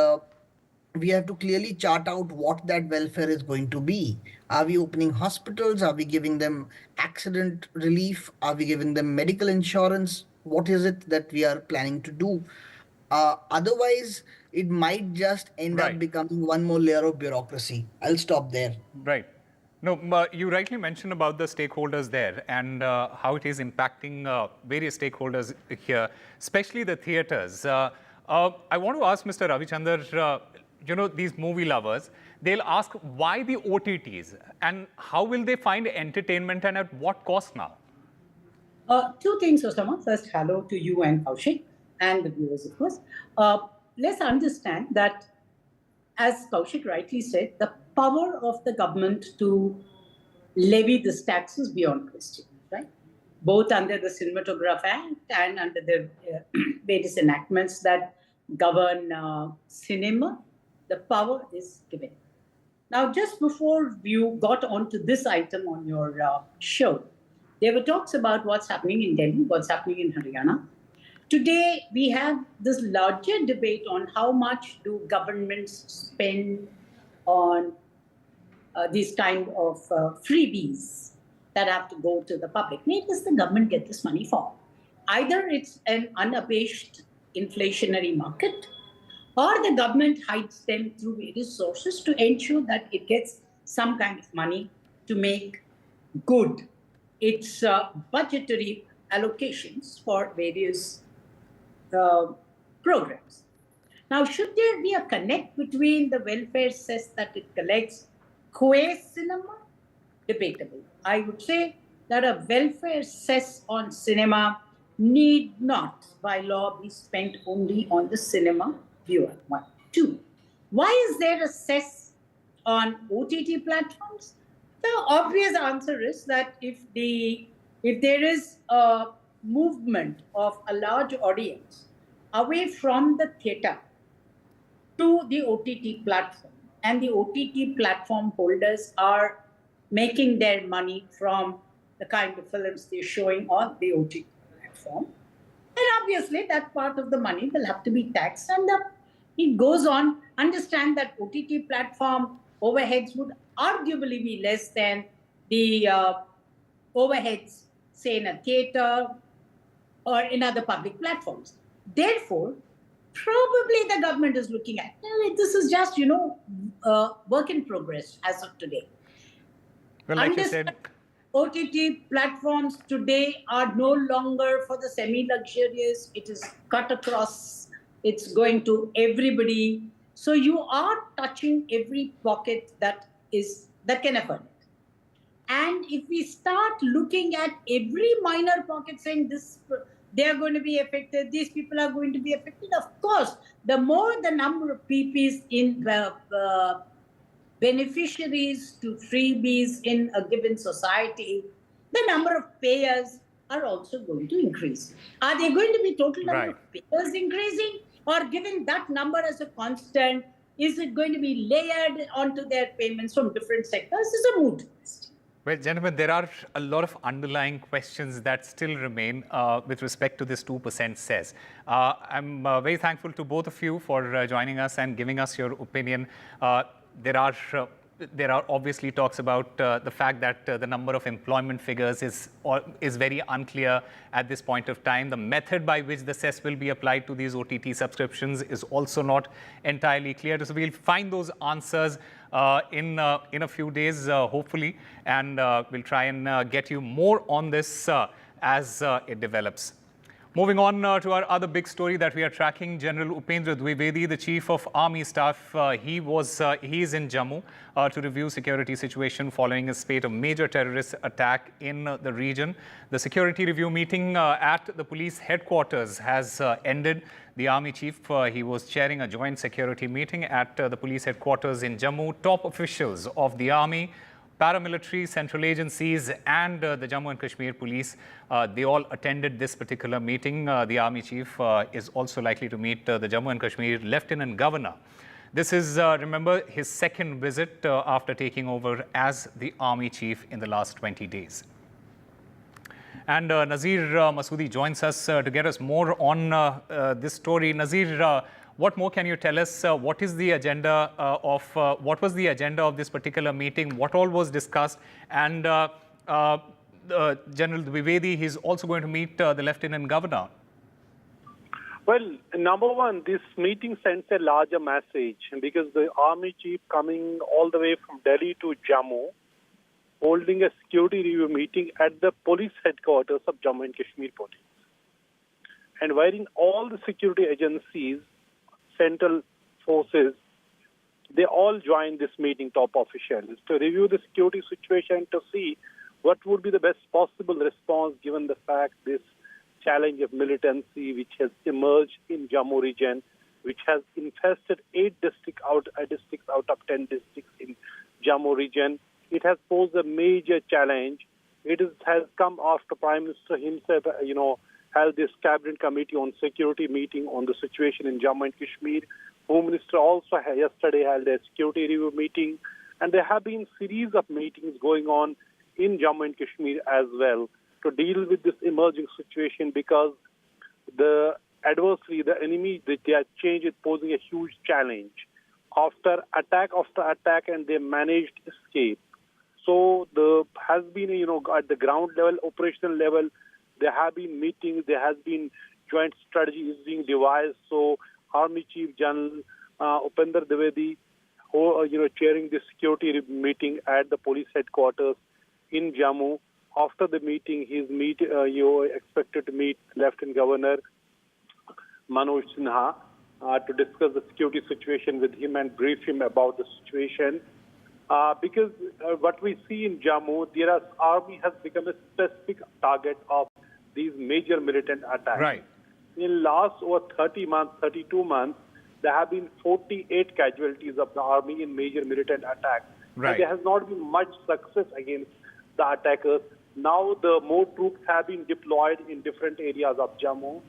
we have to clearly chart out what that welfare is going to be. Are we opening hospitals? Are we giving them accident relief? Are we giving them medical insurance? What is it that we are planning to do? Otherwise, it might just end up becoming one more layer of bureaucracy. I'll stop there. Right. No, you rightly mentioned about the stakeholders there and how it is impacting various stakeholders here, especially the theatres. I want to ask Mr. Ravichandar, these movie lovers, they'll ask why the OTTs and how will they find entertainment and at what cost now? Two things, Osama. First, hello to you and Kaushik and the viewers, of course. Let's understand that, as Kaushik rightly said, the power of the government to levy this tax is beyond question, right? Both under the Cinematograph Act and under the various enactments that govern cinema, the power is given. Now, just before you got onto this item on your show, there were talks about what's happening in Delhi, what's happening in Haryana. Today, we have this larger debate on how much do governments spend on these kind of freebies that have to go to the public. Where does the government get this money from? Either it's an unabashed inflationary market, or the government hides them through various sources to ensure that it gets some kind of money to make good its budgetary allocations for various programs. Now, should there be a connect between the welfare cess that it collects qua cinema? Debatable. I would say that a welfare cess on cinema need not, by law, be spent only on the cinema viewer. 1. 2. Why is there a cess on OTT platforms? The obvious answer is that if there is a movement of a large audience away from the theatre to the OTT platform, and the OTT platform holders are making their money from the kind of films they're showing on the OTT platform, then obviously that part of the money will have to be taxed, and it goes on. Understand that OTT platform overheads would arguably be less than the overheads, say, in a theatre or in other public platforms. Therefore, probably the government is looking at, this is just, work in progress as of today. Well, like you said, OTT platforms today are no longer for the semi-luxurious. It is cut across. It's going to everybody. So you are touching every pocket that can afford it. And if we start looking at every minor pocket saying this they are going to be affected, these people are going to be affected. Of course, the more the number of PPs in beneficiaries to freebies in a given society, the number of payers are also going to increase. Are they going to be total number of payers increasing, or given that number as a constant, is it going to be layered onto their payments from different sectors? Is a moot question. Well, gentlemen, there are a lot of underlying questions that still remain with respect to this 2% cess. I'm very thankful to both of you for joining us and giving us your opinion. There are obviously talks about the fact that the number of employment figures is very unclear at this point of time. The method by which the cess will be applied to these OTT subscriptions is also not entirely clear. So we'll find those answers in a few days, hopefully, and we'll try and get you more on this as it develops. Moving on to our other big story that we are tracking, General Upendra Dwivedi, the Chief of Army Staff, he is in Jammu to review security situation following a spate of major terrorist attack in the region. The security review meeting at the police headquarters has ended. The Army Chief, he was chairing a joint security meeting at the police headquarters in Jammu. Top officials of the Army, paramilitary, central agencies and the Jammu and Kashmir police, they all attended this particular meeting. The Army Chief is also likely to meet the Jammu and Kashmir Lieutenant Governor. This is, remember, his second visit after taking over as the Army Chief in the last 20 days. And Nazir Masoodi joins us to get us more on this story. Nazir, what more can you tell us? What is the agenda what was the agenda of this particular meeting? What all was discussed? And General Dwivedi, he's also going to meet the Lieutenant Governor. Well, number one, this meeting sends a larger message because the Army Chief coming all the way from Delhi to Jammu, holding a security review meeting at the police headquarters of Jammu and Kashmir Police. And wherein all the security agencies, central forces, they all joined this meeting, top officials, to review the security situation, to see what would be the best possible response given the fact this challenge of militancy which has emerged in Jammu region, which has infested 8 districts out of 10 districts in Jammu region. It has posed a major challenge. Has come after Prime Minister himself, held this cabinet committee on security meeting on the situation in Jammu and Kashmir. Home Minister also yesterday held a security review meeting, and there have been series of meetings going on in Jammu and Kashmir as well to deal with this emerging situation, because the adversary, the enemy, their change is posing a huge challenge after attack, and they managed escape. So there has been, at the ground level, operational level, there have been meetings, there has been joint strategies being devised. So Army Chief General Upendra Dwivedi, chairing this security meeting at the police headquarters in Jammu. After the meeting, he's expected to meet Lieutenant Governor Manoj Sinha to discuss the security situation with him and brief him about the situation. Because what we see in Jammu, Army has become a specific target of these major militant attacks. Right. In last over 32 months, there have been 48 casualties of the Army in major militant attacks. Right. And there has not been much success against the attackers. Now the more troops have been deployed in different areas of Jammu.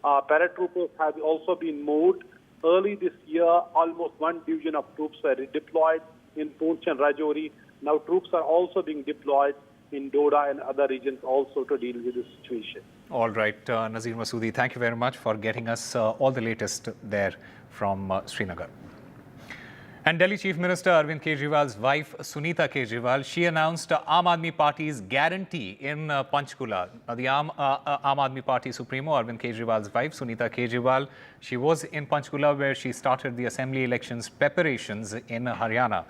Paratroopers have also been moved. Early this year, almost 1 division of troops were redeployed in Poonch and Rajouri. Now troops are also being deployed in Doda and other regions also to deal with the situation. All right, Nazir Masoodi, thank you very much for getting us all the latest there from Srinagar. And Delhi Chief Minister Arvind Kejriwal's wife, Sunita Kejriwal, she announced Aam Aadmi Party's guarantee in Panchkula. The Aam Aadmi Party Supremo, Arvind Kejriwal's wife, Sunita Kejriwal, she was in Panchkula where she started the assembly elections preparations in Haryana.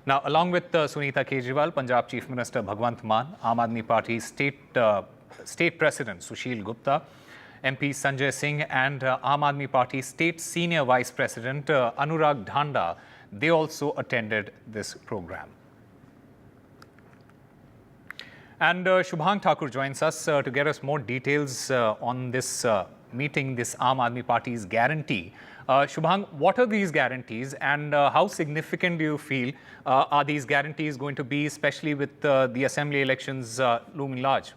Now, along with Sunita Kejriwal, Punjab Chief Minister Bhagwant Mann, Aam Aadmi Party State President Sushil Gupta, MP Sanjay Singh and Aam Aadmi Party State Senior Vice President Anurag Dhanda, they also attended this program. And Shubhang Thakur joins us to get us more details on this meeting, this Aam Aadmi Party's guarantee. Shubhang, what are these guarantees and how significant do you feel are these guarantees going to be, especially with the assembly elections looming large?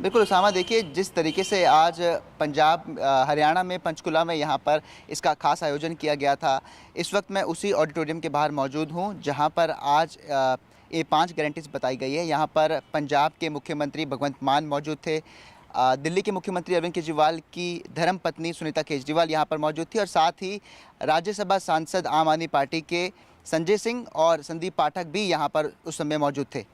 बिल्कुल उसामा, देखिए जिस तरीके से आज पंजाब हरियाणा में पंचकुला में यहाँ पर इसका खास आयोजन किया गया था, इस वक्त मैं उसी ऑडिटोरियम के बाहर मौजूद हूँ जहाँ पर आज ये 5 गारंटीज बताई गई है। यहाँ पर पंजाब के मुख्यमंत्री भगवंत मान मौजूद थे, दिल्ली के मुख्यमंत्री अरविंद केजरीवाल की धर्मपत्नी सुनीता केजरीवाल यहाँ पर मौजूद थी और साथ ही राज्यसभा सांसद आम आदमी पार्टी के संजय सिंह और संदीप पाठक भी यहाँ पर उस समय मौजूद थे।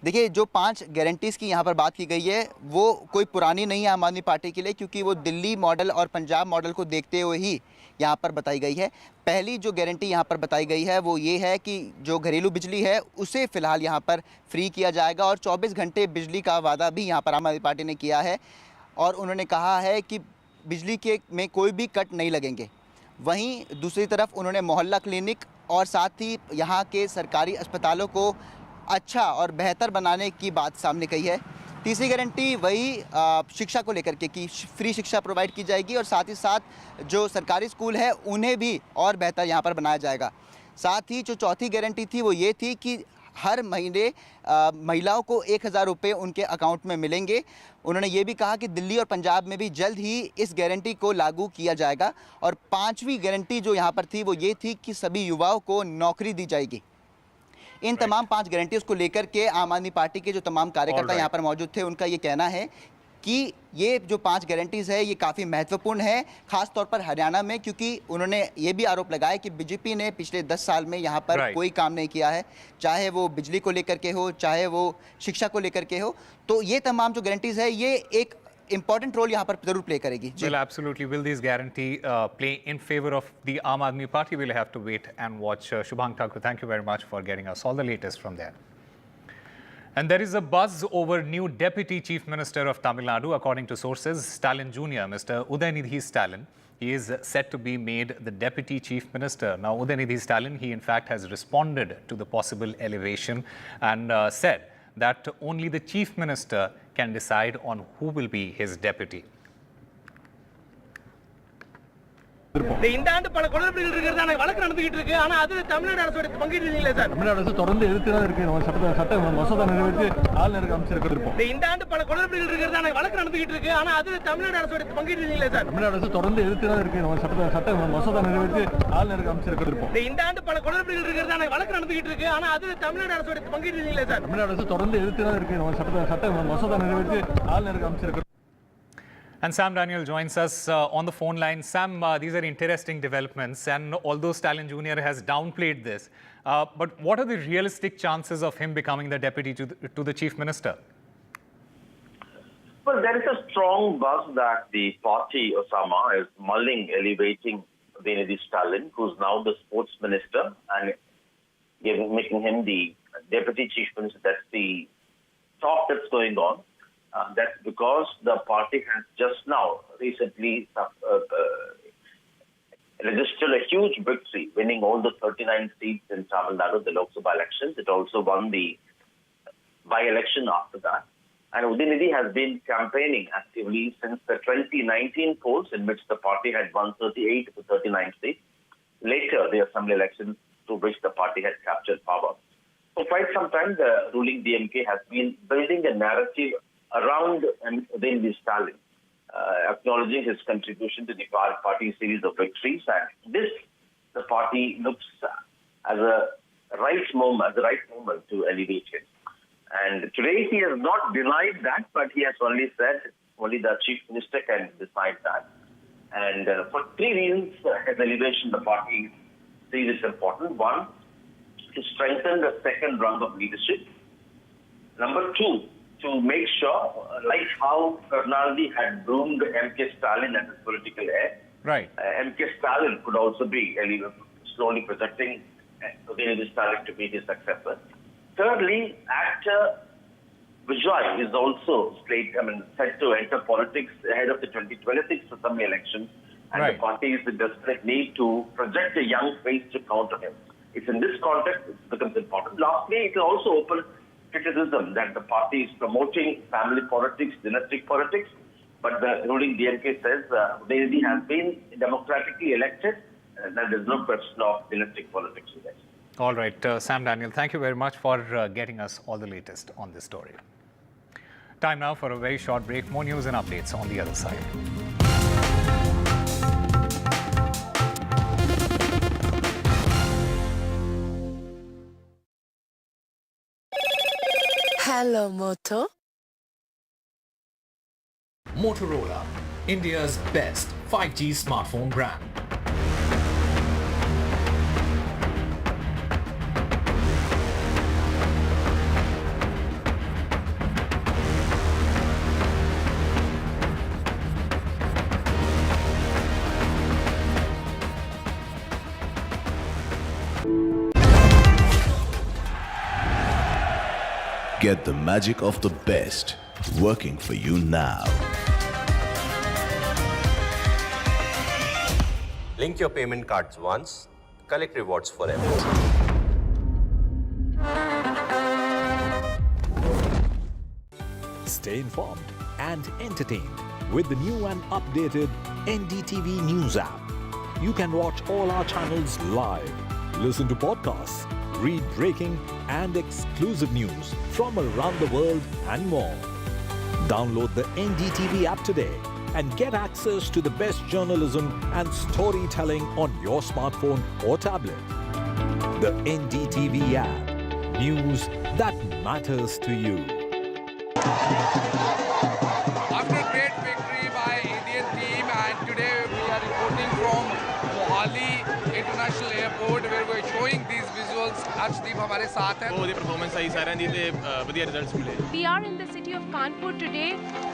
देखिए, जो 5 गारंटीज़ की यहाँ पर बात की गई है वो कोई पुरानी नहीं है आम आदमी पार्टी के लिए, क्योंकि वो दिल्ली मॉडल और पंजाब मॉडल को देखते हुए ही यहाँ पर बताई गई है। पहली जो गारंटी यहाँ पर बताई गई है वो ये है कि जो घरेलू बिजली है उसे फ़िलहाल यहाँ पर फ्री किया जाएगा और 24 घंटे बिजली का वादा भी यहाँ पर आम आदमी पार्टी ने किया है और उन्होंने कहा है कि बिजली के में कोई भी कट नहीं लगेंगे। वहीं दूसरी तरफ उन्होंने मोहल्ला क्लिनिक और साथ ही यहाँ के सरकारी अस्पतालों को अच्छा और बेहतर बनाने की बात सामने कही है। तीसरी गारंटी वही शिक्षा को लेकर के कि फ्री शिक्षा प्रोवाइड की जाएगी और साथ ही साथ जो सरकारी स्कूल है उन्हें भी और बेहतर यहाँ पर बनाया जाएगा। साथ ही जो चौथी गारंटी थी वो ये थी कि हर महीने महिलाओं को 1000 रुपये उनके अकाउंट में मिलेंगे। उन्होंने ये भी कहा कि दिल्ली और पंजाब में भी जल्द ही इस गारंटी को लागू किया जाएगा। और 5वीं गारंटी जो यहाँ पर थी वो ये थी कि सभी युवाओं को नौकरी दी जाएगी। इन तमाम 5 गारंटीज को लेकर के आम आदमी पार्टी के जो तमाम कार्यकर्ता यहाँ पर मौजूद थे उनका ये कहना है कि ये जो 5 गारंटीज़ है ये काफ़ी महत्वपूर्ण है, ख़ास तौर पर हरियाणा में, क्योंकि उन्होंने ये भी आरोप लगाया कि बीजेपी ने पिछले 10 साल में यहाँ पर कोई काम नहीं किया है, चाहे वो बिजली को लेकर के हो, चाहे वो शिक्षा को लेकर के हो। तो ये तमाम जो गारंटीज़ है ये एक important role यहाँ पर जरूर play करेगी। Well, absolutely. Will this guarantee play in favor of the Aam Aadmi Party? We'll have to wait and watch. Shubhang Thakur, thank you very much for getting us all the latest from there. And there is a buzz over new Deputy Chief Minister of Tamil Nadu. According to sources, Stalin Jr., Mr. Udayanidhi Stalin, he is set to be made the Deputy Chief Minister. Now, Udayanidhi Stalin, he in fact has responded to the possible elevation and said that only the Chief Minister can decide on who will be his deputy. இந்த ஆண்டு பல குளறுபடிகள் இருக்கிறதான வழக்கு நடந்துகிட்டு இருக்கு. ஆனா அதுல தமிழ்நாடு அரசோட பங்கீடு இல்லையா சார்? தமிழ்நாடு அரசு தொடர்ந்து எதிர்த்து தான் இருக்கு. நம்ம சட்ட மசோதா நிறைவேற்றி ஆளுநருக்கு அமைச்சிருக்கிறோம். இந்த ஆண்டு பல குளறுபடிகள் இருக்கிறதான வழக்கு நடந்துகிட்டு இருக்கு. ஆனா அதுல தமிழ்நாடு அரசோட பங்கீடு இல்லையா சார்? தமிழ்நாடு அரசு தொடர்ந்து எதிர்த்து தான் இருக்கு. நம்ம சட்ட மசோதா நிறைவேற்றி ஆளுநருக்கு அமைச்சிருக்கிறோம். இந்த ஆண்டு பல குளறுபடிகள் இருக்கிறதான வழக்கு நடந்துகிட்டு இருக்கு. ஆனா அதுல தமிழ்நாடு அரசோட பங்கீடு இல்லையா சார்? தமிழ்நாடு அரசு தொடர்ந்து எதிர்த்து தான் இருக்கு. நம்ம சட்ட மசோதா நிறைவேற்றி ஆளுநருக்கு அமைச்சிருக்கிறோம். And Sam Daniel joins us on the phone line. Sam, these are interesting developments, and although Stalin Jr. has downplayed this, but what are the realistic chances of him becoming the deputy to the chief minister? Well, there is a strong buzz that the party, Osama, is mulling elevating Udayanidhi Stalin, who's now the sports minister, and making him the deputy chief minister. That's the talk that's going on. That's because the party has just now recently registered a huge victory, winning all the 39 seats in Tamil Nadu, the Lok Sabha elections. It also won the by-election after that. And Udayanidhi has been campaigning actively since the 2019 polls, in which the party had won 38 to 39 seats. Later, the assembly elections to which the party had captured power. For quite some time, the ruling DMK has been building a narrative around Udayanidhi Stalin, acknowledging his contribution to the party's series of victories. And this, the party looks as the right moment to elevate him. And today he has not denied that, but he has only said only the chief minister can decide that. And for 3 reasons, his elevation, the party sees it important. One, to strengthen the second rung of leadership. Number 2, to make sure, like how Karnalji had groomed M.K. Stalin as his political heir, right? M.K. Stalin could also be slowly projecting Udayanidhi Stalin to be his successor. Thirdly, actor Vijay is also set to enter politics ahead of the 2026 assembly election and the party is in desperate need to project a young face to counter him. It's in this context it becomes important. Lastly, it will also open criticism that the party is promoting family politics, dynastic politics, but the ruling DMK says Udayanithi has been democratically elected, and there is no question of dynastic politics today. All right, Sam Daniel, thank you very much for getting us all the latest on this story. Time now for a very short break. More news and updates on the other side. Hello, Moto. Motorola, India's best 5G smartphone brand. Get the magic of the best working for you now. Link your payment cards once, collect rewards forever. Stay informed and entertained with the new and updated NDTV News app. You can watch all our channels live, listen to podcasts, read breaking and exclusive news from around the world and more. Download the NDTV app today and get access to the best journalism and storytelling on your smartphone or tablet. The NDTV app. News that matters to you. After great victory by Indian team, and today we are reporting from Mohali International Airport where we are showing these visuals. Arshdeep हमारे साथ हैं. बहुत performance सही सारे दी थे बढ़िया results मिले. We are in the city of Kanpur today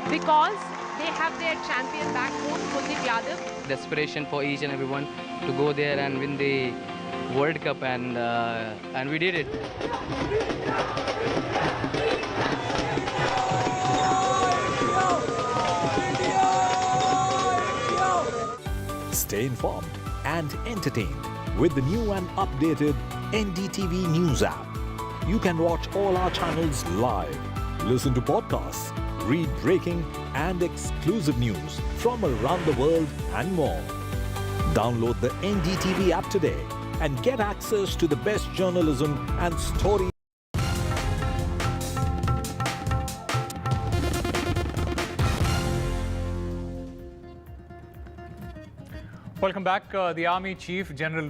because they have their champion back home, Kuldeep Yadav. Desperation for each and everyone to go there and win the World Cup, and we did it. Stay informed and entertained with the new and updated NDTV News app. You can watch all our channels live, listen to podcasts, read breaking and exclusive news from around the world and more. Download the NDTV app today and get access to the best journalism and story. Welcome back. The Army Chief General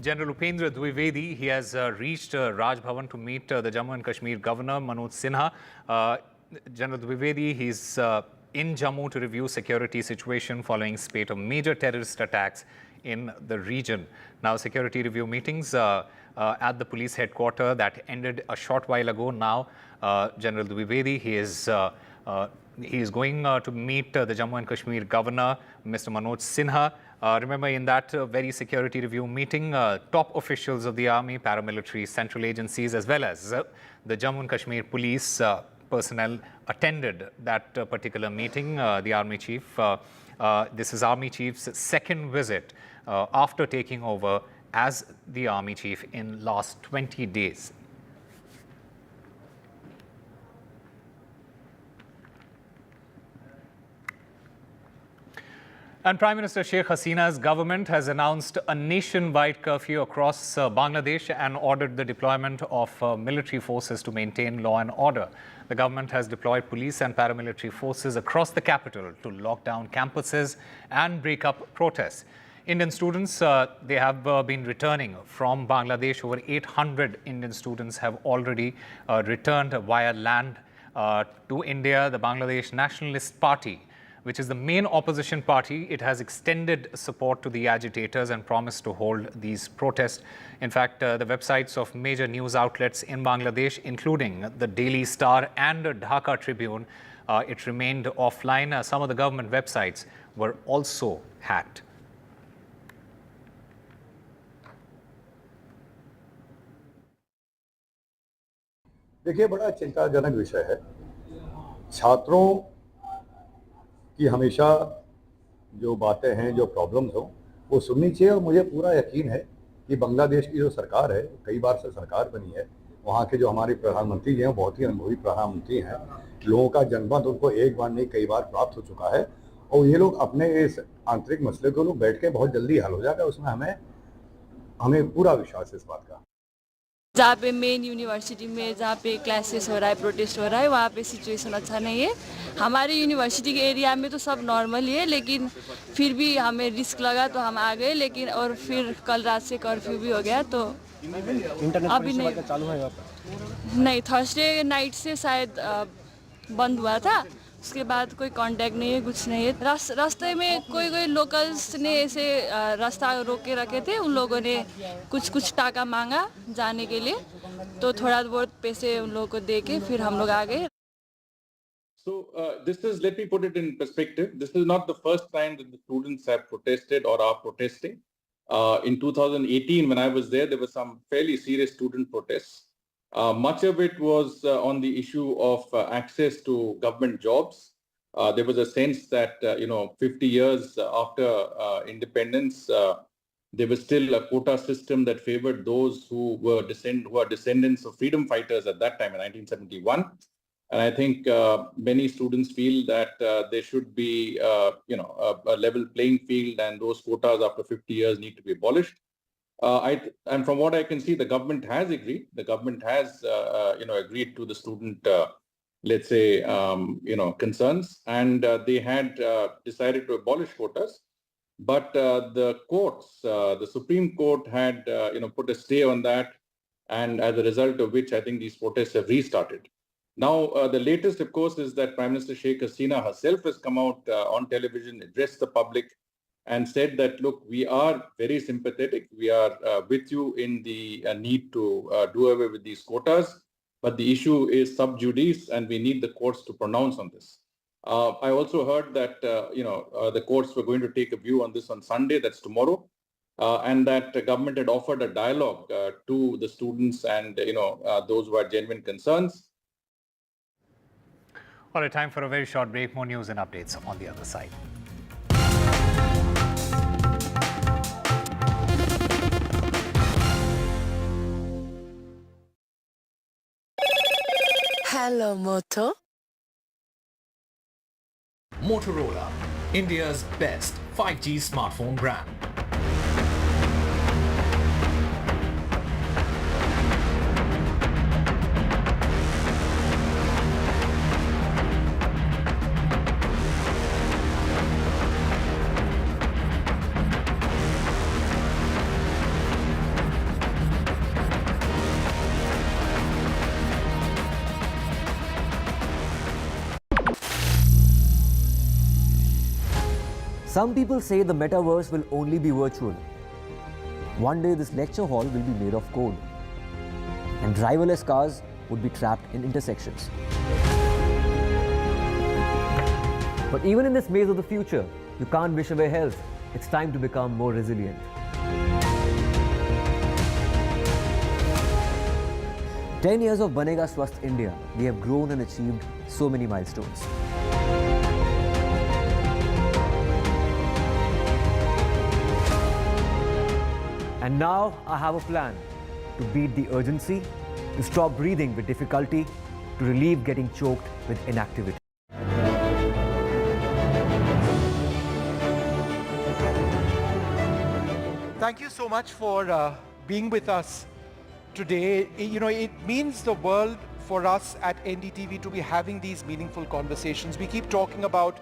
Upendra Dwivedi, he has reached Raj Bhavan to meet the Jammu and Kashmir Governor Manoj Sinha. General Dwivedi, he's in Jammu to review security situation following spate of major terrorist attacks in the region. Now, security review meetings at the police headquarters that ended a short while ago. Now, General Dwivedi, he is going to meet the Jammu and Kashmir Governor, Mr. Manoj Sinha. Remember, in that very security review meeting, top officials of the Army, paramilitary, central agencies, as well as the Jammu and Kashmir police personnel attended that particular meeting. The Army Chief, this is Army Chief's second visit after taking over as the Army Chief in last 20 days. And Prime Minister Sheikh Hasina's government has announced a nationwide curfew across Bangladesh and ordered the deployment of military forces to maintain law and order. The government has deployed police and paramilitary forces across the capital to lock down campuses and break up protests. Indian students, they have been returning from Bangladesh. Over 800 Indian students have already returned via land to India. The Bangladesh Nationalist Party, which is the main opposition party, it has extended support to the agitators and promised to hold these protests. In fact, the websites of major news outlets in Bangladesh, including the Daily Star and Dhaka Tribune, it remained offline. Some of the government websites were also hacked. देखिए, बड़ा चिंताजनक विषय है। छात्रों की हमेशा जो बातें हैं, जो प्रॉब्लम्स हो, वो सुननी चाहिए। और मुझे पूरा यकीन है कि बांग्लादेश की जो सरकार है, कई बार से सरकार बनी है, वहाँ के जो हमारे प्रधानमंत्री जी हैं बहुत ही अनुभवी प्रधानमंत्री हैं, लोगों का जनमत उनको एक बार नहीं कई बार प्राप्त हो चुका है, और ये लोग अपने इस आंतरिक मसले को लोग बैठ के बहुत जल्दी हल हो जाएगा, उसमें हमें पूरा विश्वास है इस बात का। जहाँ पे मेन यूनिवर्सिटी में जहाँ पे क्लासेस हो रहा है, प्रोटेस्ट हो रहा है, वहाँ पे सिचुएशन अच्छा नहीं है। हमारे यूनिवर्सिटी के एरिया में तो सब नॉर्मल ही है, लेकिन फिर भी हमें रिस्क लगा तो हम आ गए, लेकिन और फिर कल रात से कर्फ्यू भी हो गया, तो अभी नहीं थर्सडे नाइट से शायद बंद हुआ था, उसके बाद कोई कांटेक्ट नहीं है, कुछ नहीं है। रास्ते में कोई लोकल्स ने ऐसे रास्ता रोक के रखे थे, उन लोगों ने कुछ टाका मांगा जाने के लिए, तो थोड़ा बहुत पैसे उन लोगों को दे के फिर हम लोग आ गए। So let me put it in perspective. This is not the first time that the students have protested or are protesting. In 2018, when I was there were some fairly serious student protests. Much of it was on the issue of access to government jobs. There was a sense that, 50 years after independence, there was still a quota system that favored those who are descendants of freedom fighters at that time in 1971. And I think many students feel that there should be, a level playing field, and those quotas after 50 years need to be abolished. And from what I can see, the government has agreed. The government has, agreed to the student, concerns, and they had decided to abolish quotas. But the courts, the Supreme Court had, put a stay on that, and as a result of which, I think these protests have restarted. Now, the latest, of course, is that Prime Minister Sheikh Hasina herself has come out on television, addressed the public, and said that, look, we are very sympathetic. We are with you in the need to do away with these quotas, but the issue is sub judice, and we need the courts to pronounce on this. I also heard that, the courts were going to take a view on this on Sunday, that's tomorrow, and that the government had offered a dialogue to the students and, those who had genuine concerns. All right, time for a very short break. More news and updates on the other side. Hello, Moto. Motorola, India's best 5G smartphone brand. Some people say the metaverse will only be virtual. One day this lecture hall will be made of code, and driverless cars would be trapped in intersections. But even in this maze of the future, you can't wish away health. It's time to become more resilient. "10 years of Banega Swasth India, we have grown and achieved so many milestones. And now I have a plan to beat the urgency, to stop breathing with difficulty, to relieve getting choked with inactivity." Thank you so much for being with us today. It means the world for us at NDTV to be having these meaningful conversations. We keep talking about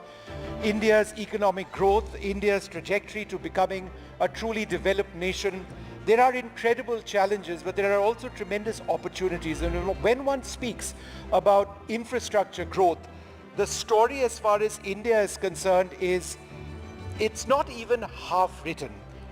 India's economic growth, India's trajectory to becoming a truly developed nation. There are incredible challenges, but there are also tremendous opportunities. And when one speaks about infrastructure growth, the story as far as India is concerned is it's not even half written.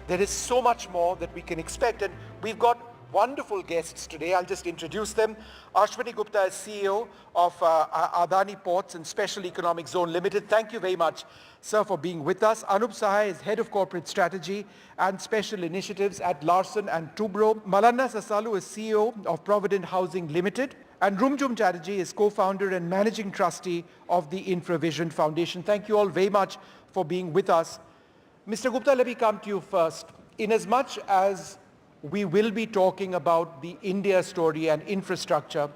There is so much more that we can expect, and we've got wonderful guests today. I'll just introduce them. Ashwini Gupta is CEO of Adani Ports and Special Economic Zone Limited. Thank you very much, sir, for being with us. Anup Sahai is Head of Corporate Strategy and Special Initiatives at Larsen and Toubro. Malanna Sasalu is CEO of Provident Housing Limited. And Rumjum Chatterjee is co-founder and managing trustee of the Infravision Foundation. Thank you all very much for being with us Mr. Gupta, let me come to you first. Inasmuch as we will be talking about the India story and infrastructure,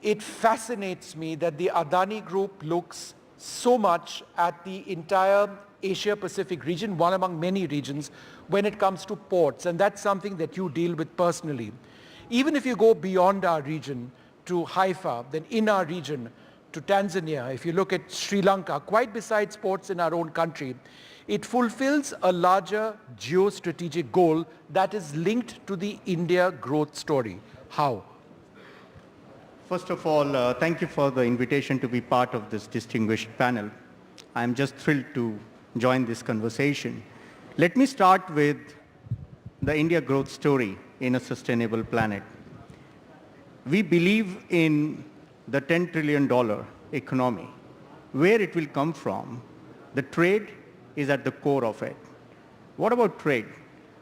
it fascinates me that the Adani Group looks so much at the entire Asia-Pacific region, one among many regions, when it comes to ports, and that's something that you deal with personally. Even if you go beyond our region to Haifa, then in our region to Tanzania, if you look at Sri Lanka, quite besides ports in our own country, it fulfills a larger geostrategic goal that is linked to the India growth story. How? First of all, thank you for the invitation to be part of this distinguished panel. I'm just thrilled to join this conversation. Let me start with the India growth story in a sustainable planet. We believe in the $10 trillion economy. Where it will come from, the trade is at the core of it. What about trade?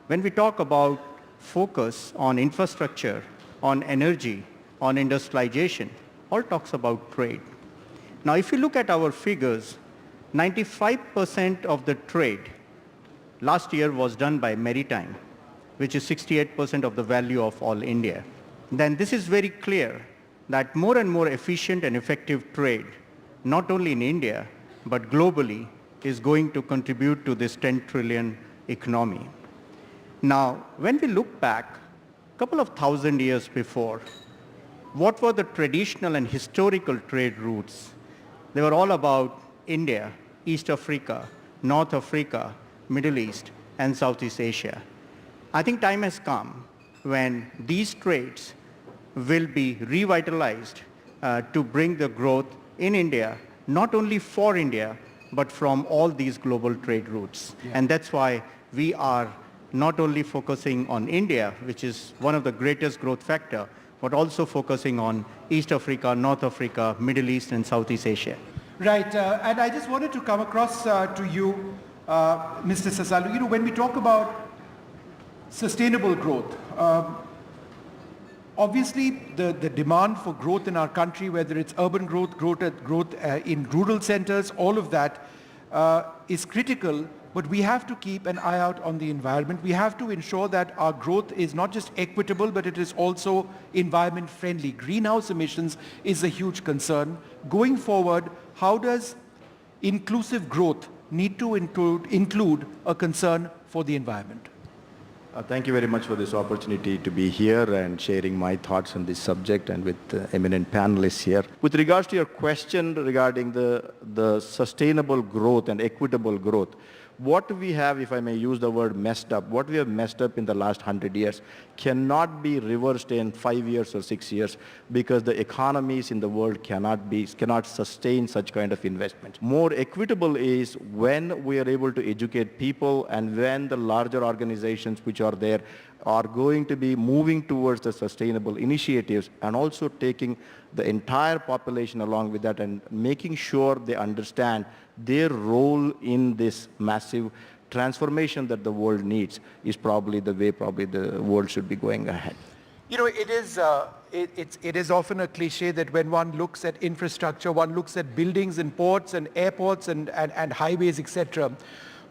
When we talk about focus on infrastructure, on energy, on industrialization, all talks about trade. Now, if you look at our figures, 95% of the trade last year was done by maritime, which is 68% of the value of all India. Then this is very clear that more and more efficient and effective trade, not only in India, but globally, is going to contribute to this 10 trillion economy. Now, when we look back a couple of thousand years before, what were the traditional and historical trade routes? They were all about India, East Africa, North Africa, Middle East, and Southeast Asia. I think time has come when these trades will be revitalized to bring the growth in India, not only for India, but from all these global trade routes. Yeah. And that's why we are not only focusing on India, which is one of the greatest growth factor, but also focusing on East Africa, North Africa, Middle East, and Southeast Asia. Right, and I just wanted to come across to you, Mr. Sasalu. You know, when we talk about sustainable growth, obviously the demand for growth in our country, whether it's urban growth, growth in rural centers, all of that is critical, but we have to keep an eye out on the environment. We have to ensure that our growth is not just equitable, but it is also environment friendly. Greenhouse emissions is a huge concern. Going forward, how does inclusive growth need to include a concern for the environment? Thank you very much for this opportunity to be here and sharing my thoughts on this subject and with eminent panelists here. With regards to your question regarding the sustainable growth and equitable growth, what we have, if I may use the word messed up, what we have messed up in the last 100 years cannot be reversed in 5 years or 6 years because the economies in the world cannot sustain such kind of investment. More equitable is when we are able to educate people and when the larger organizations which are there are going to be moving towards the sustainable initiatives and also taking the entire population along with that and making sure they understand their role in this massive transformation that the world needs is probably the way the world should be going ahead. You know, it is often a cliche that when one looks at infrastructure, one looks at buildings and ports and airports and highways, etc.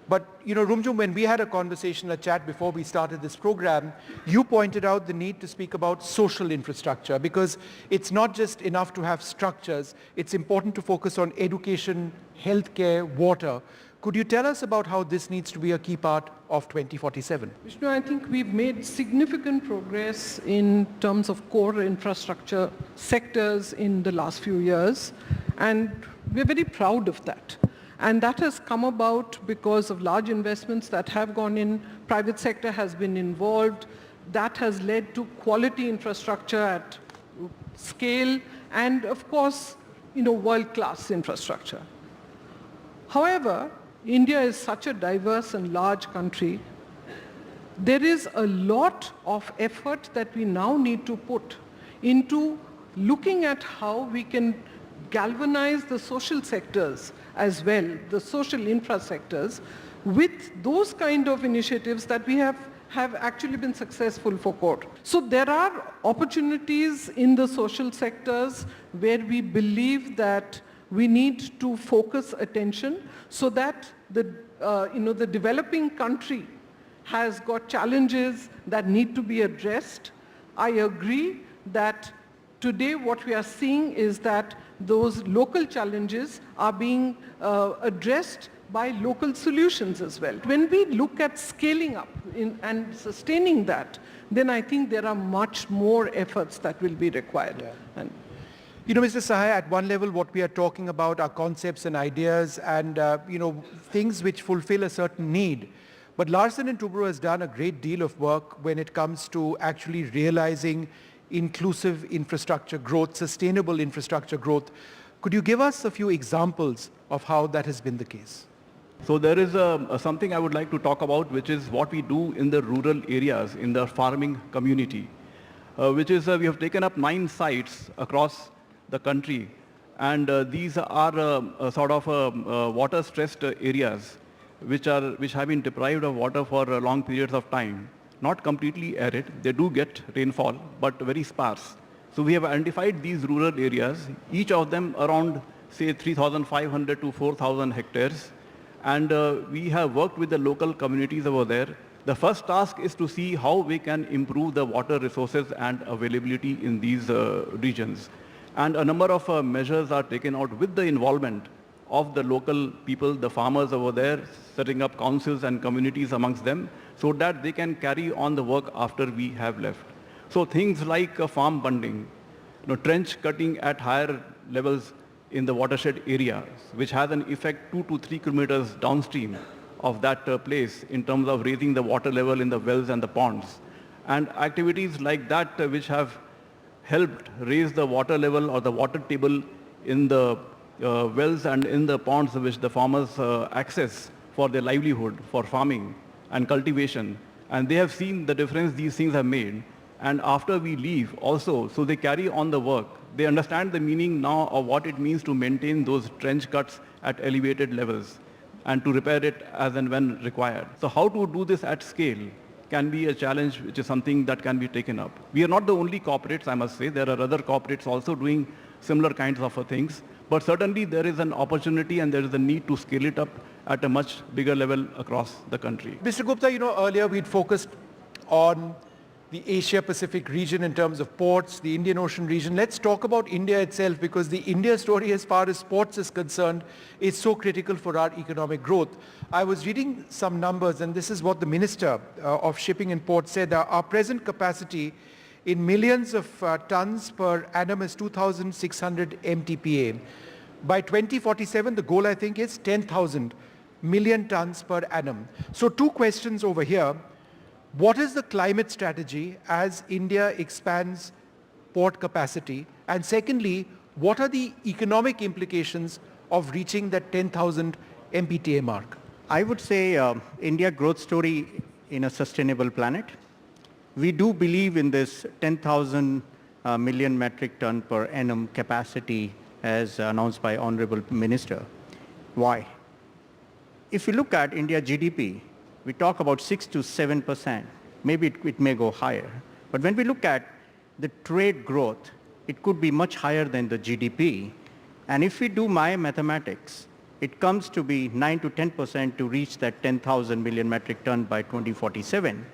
But, you know, Rumjum, when we had a conversation, a chat before we started this program, you pointed out the need to speak about social infrastructure because it's not just enough to have structures. It's important to focus on education, healthcare, water. Could you tell us about how this needs to be a key part of 2047? Vishnu, I think we've made significant progress in terms of core infrastructure sectors in the last few years, and we're very proud of that. And that has come about because of large investments that have gone in. Private sector has been involved. That has led to quality infrastructure at scale and, of course, you know, world-class infrastructure. However, India is such a diverse and large country. There is a lot of effort that we now need to put into looking at how we can galvanize the social sectors as well, the social infra sectors, with those kind of initiatives that we have actually been successful for core. So there are opportunities in the social sectors where we believe that we need to focus attention so that the the developing country has got challenges that need to be addressed. I agree that today what we are seeing is that those local challenges are being addressed by local solutions as well. When we look at scaling up and sustaining that, then I think there are much more efforts that will be required. Yeah. And Mr. Sahai, at one level what we are talking about are concepts and ideas and things which fulfill a certain need. But Larsen & Toubro has done a great deal of work when it comes to actually realizing inclusive infrastructure growth, sustainable infrastructure growth. Could you give us a few examples of how that has been the case? So there is something I would like to talk about, which is what we do in the rural areas, in the farming community, which is we have taken up 9 sites across the country, and these are sort of water-stressed areas which have been deprived of water for long periods of time. Not completely arid, they do get rainfall, but very sparse. So we have identified these rural areas, each of them around, say, 3,500 to 4,000 hectares. And we have worked with the local communities over there. The first task is to see how we can improve the water resources and availability in these regions. And a number of measures are taken out with the involvement of the local people, the farmers over there, setting up councils and communities amongst them so that they can carry on the work after we have left. So things like farm bunding, trench cutting at higher levels in the watershed areas, which has an effect 2 to 3 kilometers downstream of that place in terms of raising the water level in the wells and the ponds. And activities like that which have helped raise the water level or the water table in the wells and in the ponds which the farmers access for their livelihood, for farming and cultivation. And they have seen the difference these things have made. And after we leave also, so they carry on the work. They understand the meaning now of what it means to maintain those trench cuts at elevated levels and to repair it as and when required. So how to do this at scale can be a challenge, which is something that can be taken up. We are not the only corporates, I must say. There are other corporates also doing similar kinds of things. But certainly there is an opportunity and there is a need to scale it up at a much bigger level across the country. Mr. Gupta, earlier we'd focused on the Asia-Pacific region in terms of ports, the Indian Ocean region. Let's talk about India itself, because the India story as far as ports is concerned is so critical for our economic growth. I was reading some numbers, and this is what the Minister of Shipping and Ports said. Our present capacity in millions of tons per annum is 2,600 MTPA. By 2047, the goal, I think, is 10,000 million tons per annum. So 2 questions over here. What is the climate strategy as India expands port capacity? And secondly, what are the economic implications of reaching that 10,000 MPTA mark? I would say India growth story in a sustainable planet. We do believe in this 10,000 million metric ton per annum capacity as announced by Honorable Minister. Why? If you look at India GDP, we talk about 6 to 7%. Maybe it may go higher. But when we look at the trade growth, it could be much higher than the GDP. And if we do my mathematics, it comes to be 9 to 10% to reach that 10,000 million metric ton by 2047.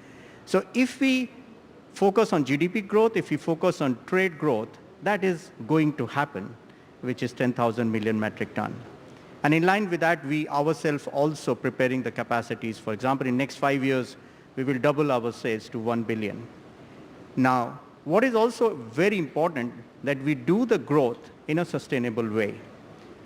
So if we focus on GDP growth, if we focus on trade growth, that is going to happen, which is 10,000 million metric ton. And in line with that, we ourselves also preparing the capacities. For example, in next 5 years, we will double our sales to 1 billion. Now, what is also very important that we do the growth in a sustainable way.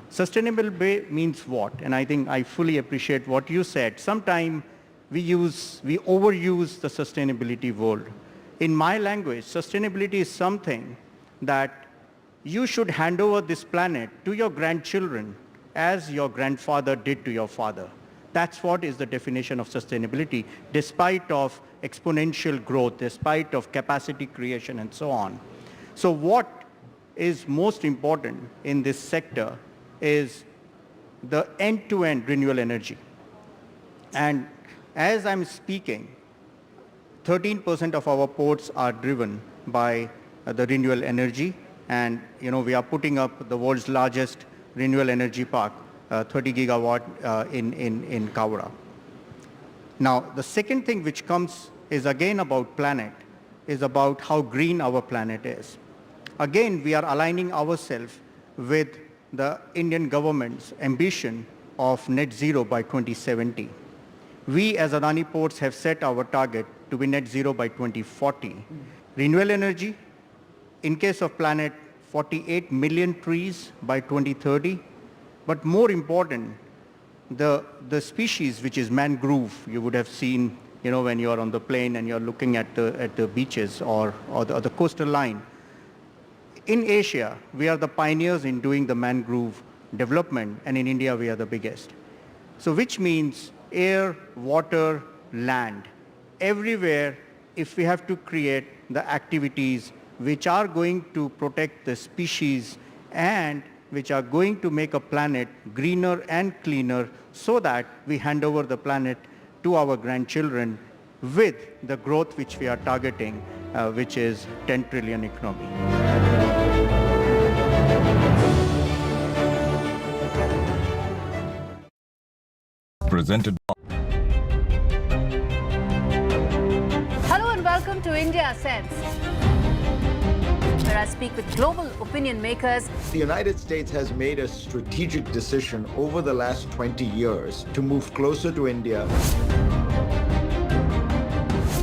Sustainable way means what? And I think I fully appreciate what you said. Sometimes we overuse the sustainability word. In my language, sustainability is something that you should hand over this planet to your grandchildren as your grandfather did to your father. That's what is the definition of sustainability, despite of exponential growth, despite of capacity creation and so on. So what is most important in this sector is the end-to-end renewable energy. And as I'm speaking, 13% of our ports are driven by the renewable energy, and we are putting up the world's largest renewable energy park 30 gigawatt in Kawra. Now, the second thing which comes is again about planet, is about how green our planet is. Again, we are aligning ourselves with the Indian government's ambition of net zero by 2070. We as Adani Ports have set our target to be net zero by 2040. Renewable energy, in case of planet, 48 million trees by 2030. But more important, the species which is mangrove, you would have seen, when you are on the plane and you're looking at the beaches or the coastal line. In Asia, we are the pioneers in doing the mangrove development, and in India, we are the biggest. So which means air, water, land, everywhere, if we have to create the activities which are going to protect the species and which are going to make a planet greener and cleaner so that we hand over the planet to our grandchildren with the growth which we are targeting, which is 10 trillion economy. Presented by Hello and welcome to India Sense, where I speak with global opinion makers. The United States has made a strategic decision over the last 20 years to move closer to India.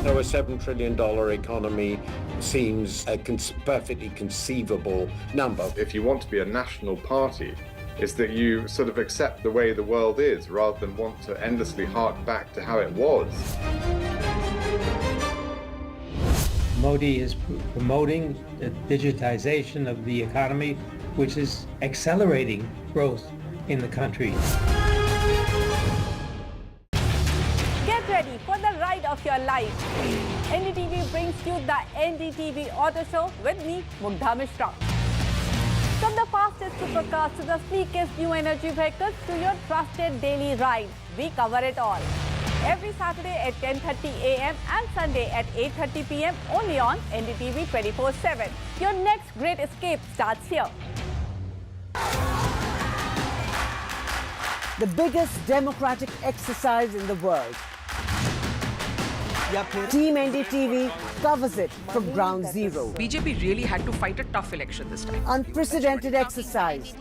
So a $7 trillion economy seems a perfectly conceivable number. If you want to be a national party, it's that you sort of accept the way the world is rather than want to endlessly hark back to how it was. Modi is promoting the digitization of the economy, which is accelerating growth in the country. Get ready for the ride of your life. NDTV brings you the NDTV Auto Show with me, Mugdha Mishra. From the fastest supercars to the sleekest new energy vehicles to your trusted daily ride, we cover it all. Every Saturday at 10:30 a.m. and Sunday at 8:30 p.m. only on NDTV 24/7. Your next great escape starts here. The biggest democratic exercise in the world. Team NDTV covers it from ground zero. BJP really had to fight a tough election this time. Unprecedented exercise.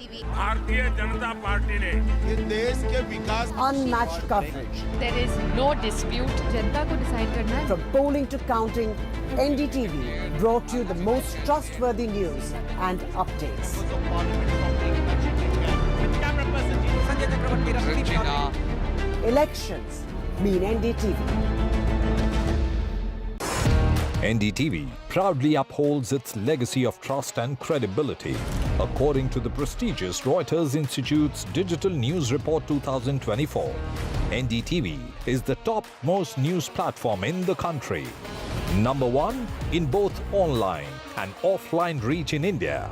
Unmatched coverage. There is no dispute. जनता को decide करना है. From polling to counting, NDTV brought you the most trustworthy news and updates. Elections mean NDTV. NDTV proudly upholds its legacy of trust and credibility. According to the prestigious Reuters Institute's Digital News Report 2024, NDTV is the top-most news platform in the country. Number one in both online and offline reach in India.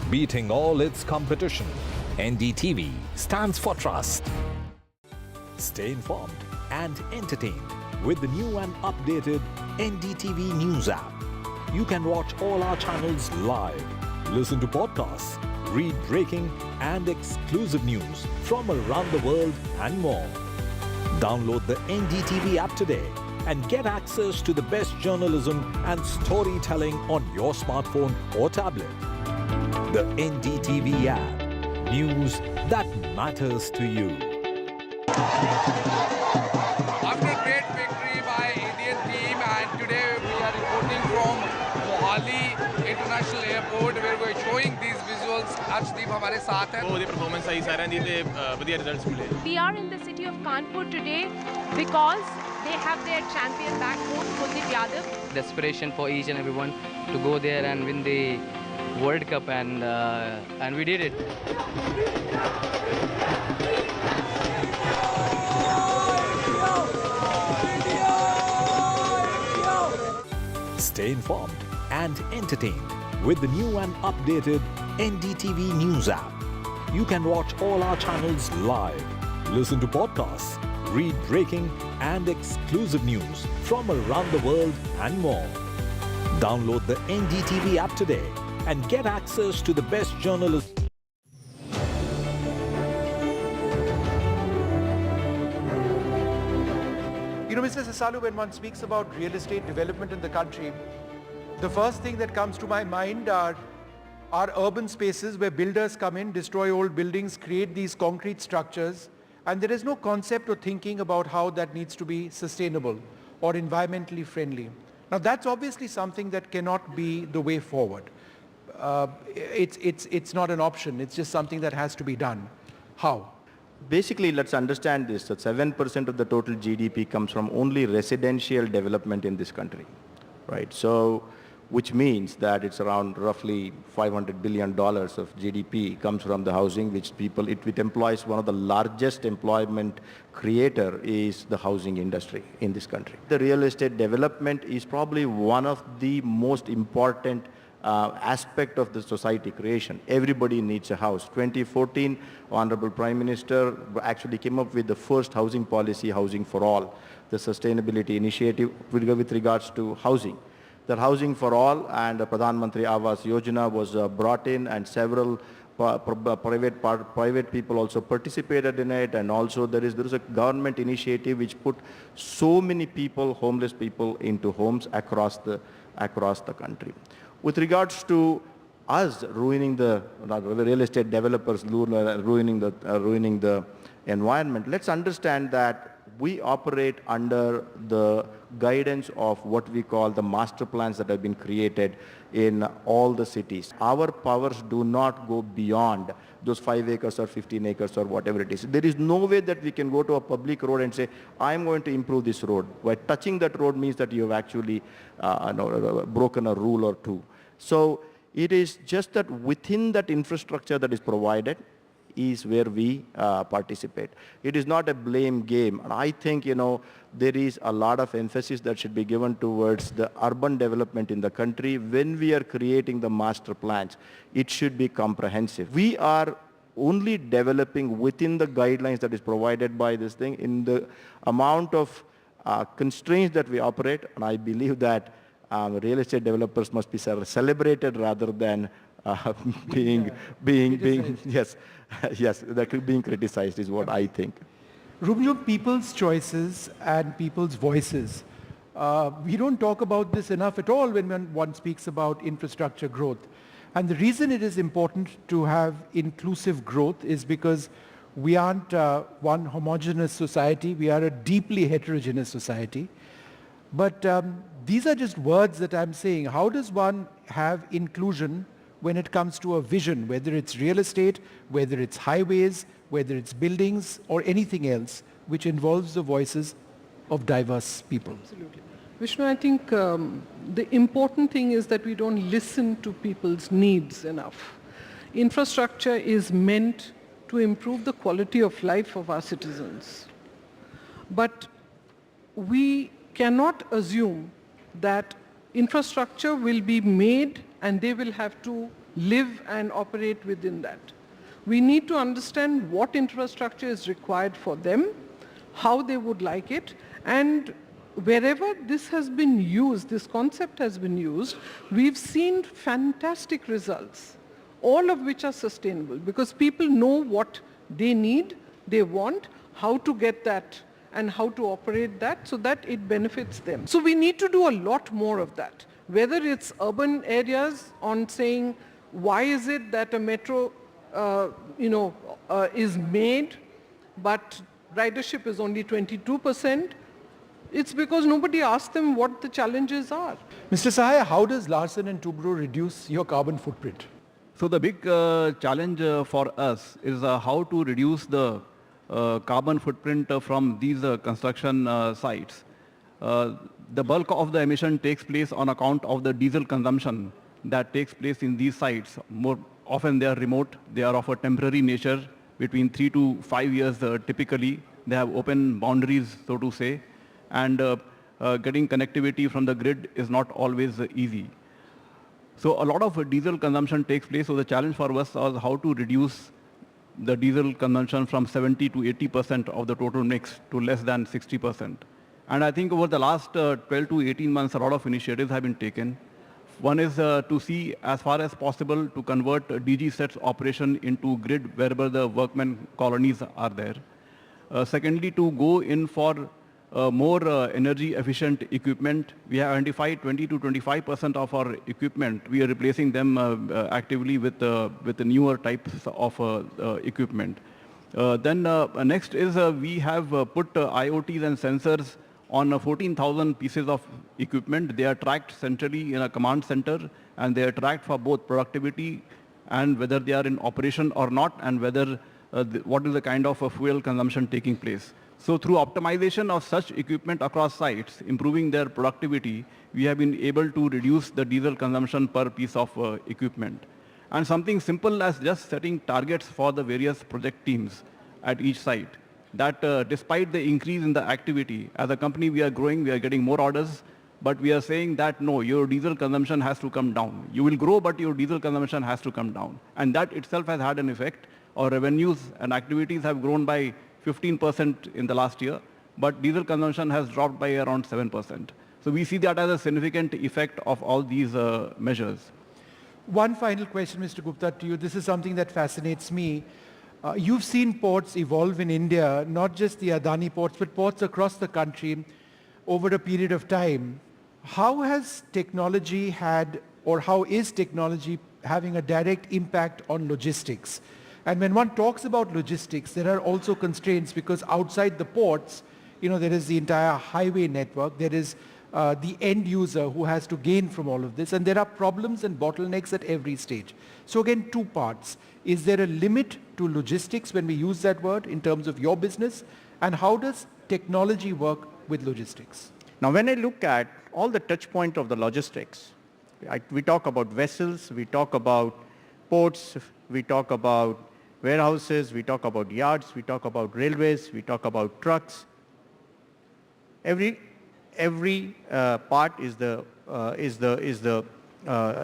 Beating all its competition, NDTV stands for trust. Stay informed and entertained with the new and updated NDTV News app. You can watch all our channels live, listen to podcasts, read breaking and exclusive news from around the world and more. Download the NDTV app today and get access to the best journalism and storytelling on your smartphone or tablet. The NDTV app. News that matters to you. After a great victory by Indian team, and today we are reporting from Mohali International Airport where we are showing these visuals. Arshdeep हमारे साथ हैं. वो performance सही सारे दी थे बढ़िया results मिले. We are in the city of Kanpur today because they have their champion back home, Kuldeep Yadav. The aspiration for each and everyone to go there and win the World Cup, and we did it. Stay informed and entertained with the new and updated NDTV News app. You can watch all our channels live, listen to podcasts, read breaking and exclusive news from around the world and more. Download the NDTV app today and get access to the best journalism. know, Mr. Sasalu, when one speaks about real estate development in the country, the first thing that comes to my mind are urban spaces where builders come in, destroy old buildings, create these concrete structures, and there is no concept or thinking about how that needs to be sustainable or environmentally friendly. Now that's obviously something that cannot be the way forward. It's not an option, it's just something that has to be done. How? Basically, let's understand this, that 7% of the total GDP comes from only residential development in this country, right? So, which means that it's around roughly $500 billion of GDP comes from the housing, which it employs one of the largest employment creator is the housing industry in this country. The real estate development is probably one of the most important aspect of the society creation. Everybody needs a house. 2014, Honorable Prime Minister actually came up with the first housing policy, Housing for All, the sustainability initiative with regards to housing. That housing for all and the Pradhan Mantri Awas Yojana was brought in, and several private people also participated in it, and also there is a government initiative which put so many people, homeless people, into homes across the country. With regards to us ruining the real estate developers, ruining the environment, let's understand that we operate under the guidance of what we call the master plans that have been created in all the cities. Our powers do not go beyond those 5 acres or 15 acres or whatever it is. There is no way that we can go to a public road and say, I'm going to improve this road. By touching that road means that you have actually broken a rule or two. So it is just that within that infrastructure that is provided is where we participate. It is not a blame game. And I think, there is a lot of emphasis that should be given towards the urban development in the country. When we are creating the master plans, it should be comprehensive. We are only developing within the guidelines that is provided by this thing in the amount of constraints that we operate. And I believe that real estate developers must be celebrated rather than being criticized is what I think. Rumjung, people's choices and people's voices. We don't talk about this enough at all when one speaks about infrastructure growth. And the reason it is important to have inclusive growth is because we aren't one homogeneous society, we are a deeply heterogeneous society. But these are just words that I'm saying. How does one have inclusion when it comes to a vision, whether it's real estate, whether it's highways, whether it's buildings or anything else which involves the voices of diverse people? Absolutely. Vishnu, I think the important thing is that we don't listen to people's needs enough. Infrastructure is meant to improve the quality of life of our citizens. But we cannot assume that infrastructure will be made and they will have to live and operate within that. We need to understand what infrastructure is required for them, how they would like it, and wherever this has been used, this concept has been used, we've seen fantastic results, all of which are sustainable because people know what they need, they want, how to get that and how to operate that so that it benefits them. So we need to do a lot more of that. Whether it's urban areas on saying, why is it that a metro is made, but ridership is only 22%? It's because nobody asked them what the challenges are. Mr. Sahaya, how does Larsen and Toubro reduce your carbon footprint? So the big challenge for us is how to reduce the carbon footprint from these construction sites. The bulk of the emission takes place on account of the diesel consumption that takes place in these sites. More often they are remote, they are of a temporary nature, between 3 to 5 years typically. They have open boundaries, so to say, and getting connectivity from the grid is not always easy. So a lot of diesel consumption takes place, so the challenge for us was how to reduce the diesel consumption from 70 to 80% of the total mix to less than 60%. And I think over the last 12 to 18 months, a lot of initiatives have been taken. One is to see as far as possible to convert DG sets operation into grid wherever the workmen colonies are there. Secondly, to go in for more energy efficient equipment. We have identified 20 to 25% of our equipment. We are replacing them actively with the newer types of equipment. Then next is we have put IoTs and sensors on 14,000 pieces of equipment. They are tracked centrally in a command center, and they are tracked for both productivity and whether they are in operation or not, and whether what is the kind of fuel consumption taking place. So through optimization of such equipment across sites, improving their productivity, we have been able to reduce the diesel consumption per piece of equipment. And something simple as just setting targets for the various project teams at each site, that despite the increase in the activity, as a company we are growing, we are getting more orders, but we are saying that no, your diesel consumption has to come down. You will grow, but your diesel consumption has to come down. And that itself has had an effect. Our revenues and activities have grown by 15% in the last year, but diesel consumption has dropped by around 7%. So we see that as a significant effect of all these measures. One final question, Mr. Gupta, to you. This is something that fascinates me. You've seen ports evolve in India, not just the Adani ports, but ports across the country over a period of time. How has technology had, or how is technology having a direct impact on logistics? And when one talks about logistics, there are also constraints, because outside the ports, there is the entire highway network, there is the end user who has to gain from all of this, and there are problems and bottlenecks at every stage. So again, two parts. Is there a limit to logistics when we use that word in terms of your business? And how does technology work with logistics? Now, when I look at all the touch point of the logistics, we talk about vessels, we talk about ports, we talk about warehouses, we talk about yards, we talk about railways, we talk about trucks. Every part is the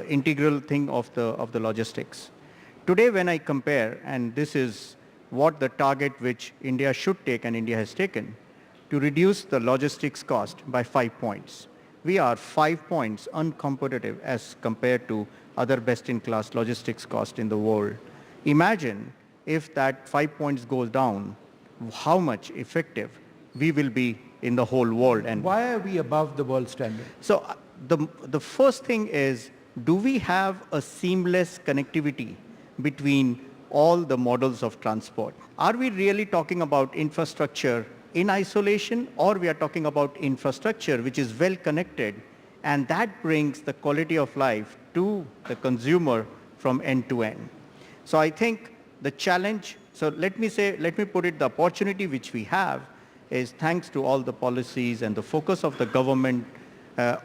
integral thing of the logistics. Today, when I compare, and this is what the target which India should take and India has taken, to reduce the logistics cost by 5 points. We are 5 points uncompetitive as compared to other best-in-class logistics cost in the world. Imagine if that 5 points goes down, how much effective we will be in the whole world. And why are we above the world standard? So the first thing is, do we have a seamless connectivity between all the models of transport? Are we really talking about infrastructure in isolation, or we are talking about infrastructure which is well connected, and that brings the quality of life to the consumer from end to end? So I think the challenge, so let me put it, the opportunity which we have is, thanks to all the policies and the focus of the government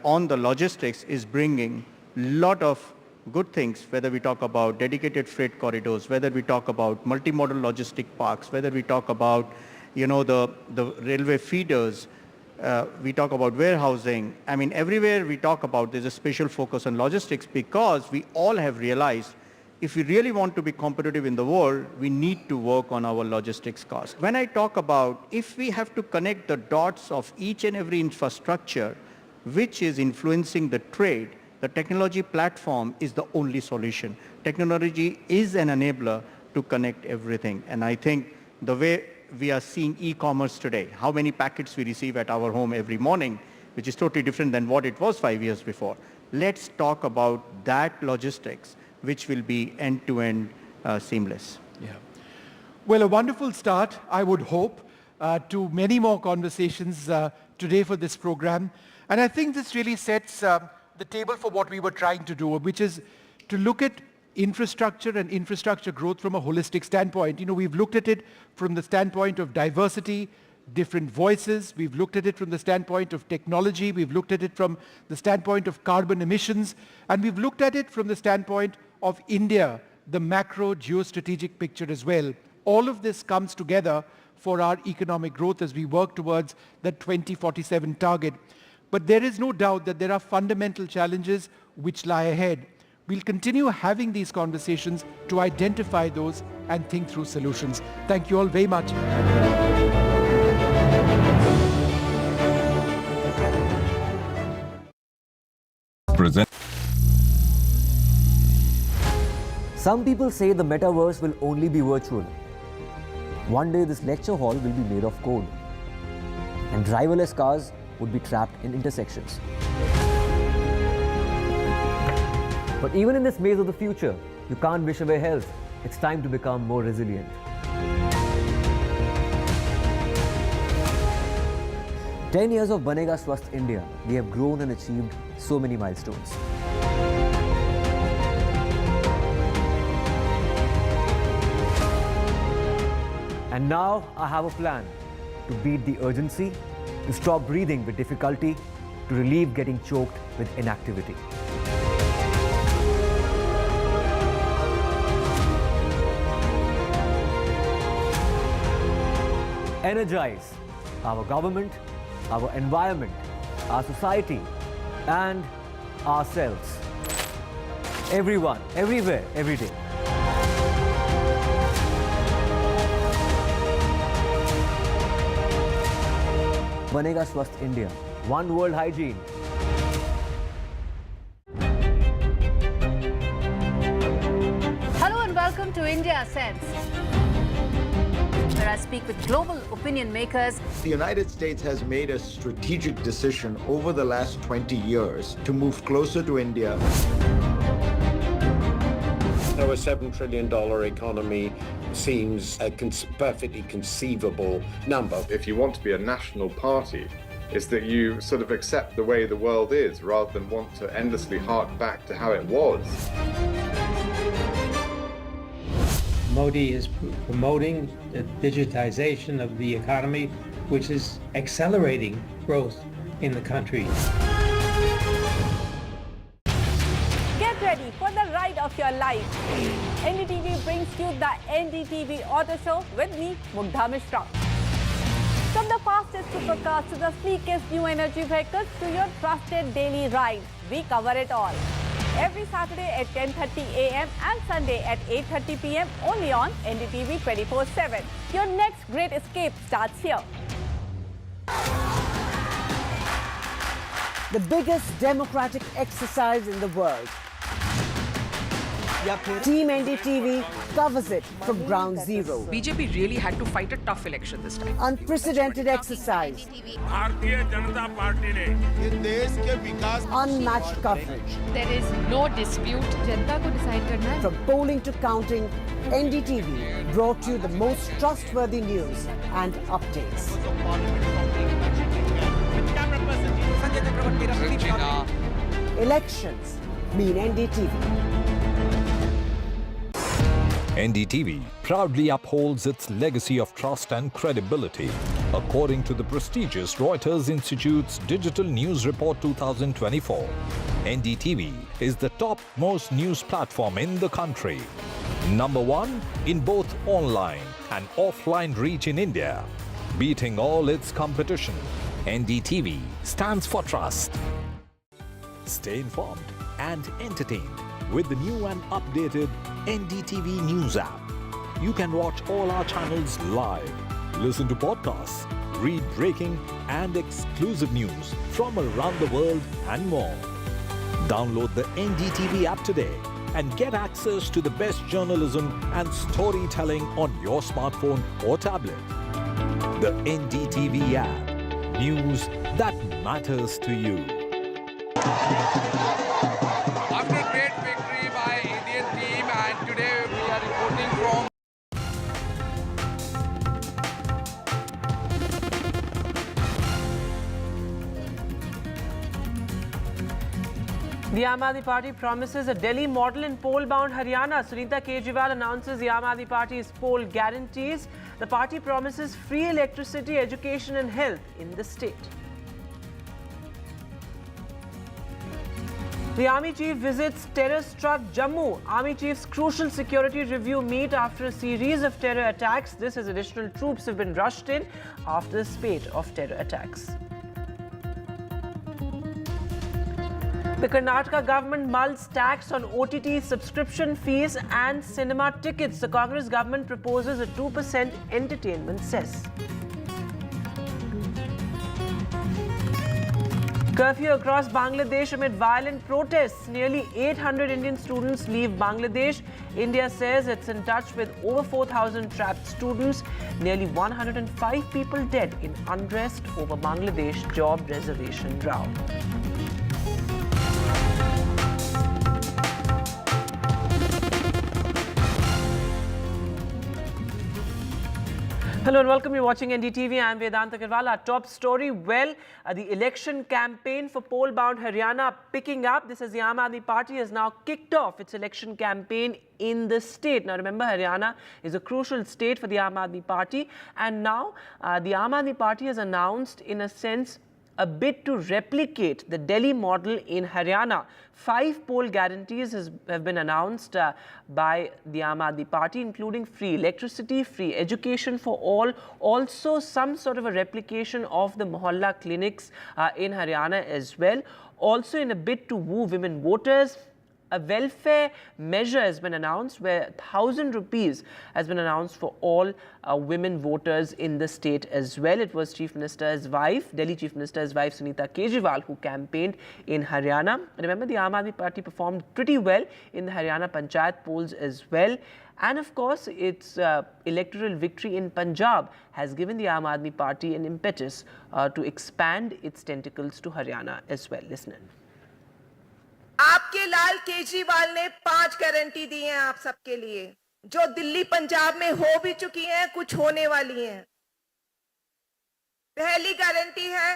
on the logistics, is bringing a lot of good things, whether we talk about dedicated freight corridors, whether we talk about multimodal logistic parks, whether we talk about the railway feeders, we talk about warehousing. I mean, everywhere we talk about, there's a special focus on logistics, because we all have realized if we really want to be competitive in the world, we need to work on our logistics cost. When I talk about, if we have to connect the dots of each and every infrastructure which is influencing the trade, the technology platform is the only solution. Technology is an enabler to connect everything. And I think the way we are seeing e-commerce today, how many packets we receive at our home every morning, which is totally different than what it was 5 years before. Let's talk about that logistics, which will be end-to-end seamless. Yeah. Well, a wonderful start, I would hope, to many more conversations today for this program. And I think this really sets the table for what we were trying to do, which is to look at infrastructure and infrastructure growth from a holistic standpoint. We've looked at it from the standpoint of diversity, different voices. We've looked at it from the standpoint of technology. We've looked at it from the standpoint of carbon emissions. And we've looked at it from the standpoint of India, the macro geostrategic picture as well. All of this comes together for our economic growth as we work towards the 2047 target. But there is no doubt that there are fundamental challenges which lie ahead. We'll continue having these conversations to identify those and think through solutions. Thank you all very much. Some people say the metaverse will only be virtual. One day this lecture hall will be made of code. and driverless cars would be trapped in intersections. But even in this maze of the future, you can't wish away health. It's time to become more resilient. "10 years of Banega Swasth India, we have grown and achieved so many milestones. And now I have a plan to beat the urgency, to stop breathing with difficulty, to relieve getting choked with inactivity. Energize our government, our environment, our society, and ourselves. Everyone, everywhere, every day. Banega Swasth India. One world hygiene. Hello and welcome to India Sense, where I speak with global opinion makers. The United States has made a strategic decision over the last 20 years to move closer to India. So a $7 trillion economy seems a perfectly conceivable number. If you want to be a national party, it's that you sort of accept the way the world is rather than want to endlessly hark back to how it was. Modi is promoting the digitization of the economy, which is accelerating growth in the country. Get ready for the ride of your life. NDTV brings you the NDTV Auto Show with me, Mugdha Mishra. From the fastest supercars to the sleekest new energy vehicles to your trusted daily ride, we cover it all. Every Saturday at 10:30 a.m. and Sunday at 8:30 p.m. only on NDTV 24/7. Your next great escape starts here. The biggest democratic exercise in the world. Team NDTV covers it from ground zero. BJP really had to fight a tough election this time. Unprecedented exercise. Unmatched coverage. There is no dispute. जनता को decide करना है. From polling to counting, NDTV brought you the most trustworthy news and updates. Elections mean NDTV. NDTV proudly upholds its legacy of trust and credibility, according to the prestigious Reuters Institute's Digital News Report 2024. NDTV is the top-most news platform in the country. Number one in both online and offline reach in India. Beating all its competition, NDTV stands for trust. Stay informed and entertained with the new and updated NDTV News app. You can watch all our channels live, listen to podcasts, read breaking and exclusive news from around the world and more. Download the NDTV app today and get access to the best journalism and storytelling on your smartphone or tablet. The NDTV app. News that matters to you. After a great victory by Indian team, and today we are reporting from The Aam Aadmi Party promises a Delhi model in poll-bound Haryana. Sunita Kejriwal announces the Aam Aadmi Party's poll guarantees. The party promises free electricity, education and health in the state. The Army Chief visits terror-struck Jammu. Army Chief's crucial security review meet after a series of terror attacks. This as additional troops have been rushed in after the spate of terror attacks. The Karnataka government mulls tax on OTT subscription fees and cinema tickets. The Congress government proposes a 2% entertainment cess. Curfew across Bangladesh amid violent protests. Nearly 800 Indian students leave Bangladesh. India says it's in touch with over 4,000 trapped students. Nearly 105 people dead in unrest over Bangladesh job reservation row. Hello and welcome. You're watching NDTV. I'm Vedanta Agarwal. Our top story, the election campaign for poll-bound Haryana picking up. This is the Aam Aadmi Party has now kicked off its election campaign in the state. Now remember, Haryana is a crucial state for the Aam Aadmi Party, and now the Aam Aadmi Party has announced, in a sense, a bid to replicate the Delhi model in Haryana. 5 poll guarantees have been announced by the Aam Aadmi Party, including free electricity, free education for all, also some sort of a replication of the Mohalla clinics in Haryana as well. Also, in a bid to woo women voters, a welfare measure has been announced where 1,000 rupees has been announced for all women voters in the state as well. It was Chief Minister's wife, Delhi Chief Minister's wife Sunita Kejriwal, who campaigned in Haryana. Remember, the Aam Aadmi Party performed pretty well in the Haryana Panchayat polls as well. And of course, its electoral victory in Punjab has given the Aam Aadmi Party an impetus to expand its tentacles to Haryana as well. Listen in. आपके लाल केजरीवाल ने 5 guarantee दी हैं आप सबके लिए, जो दिल्ली पंजाब में हो भी चुकी हैं, कुछ होने वाली हैं। पहली गारंटी है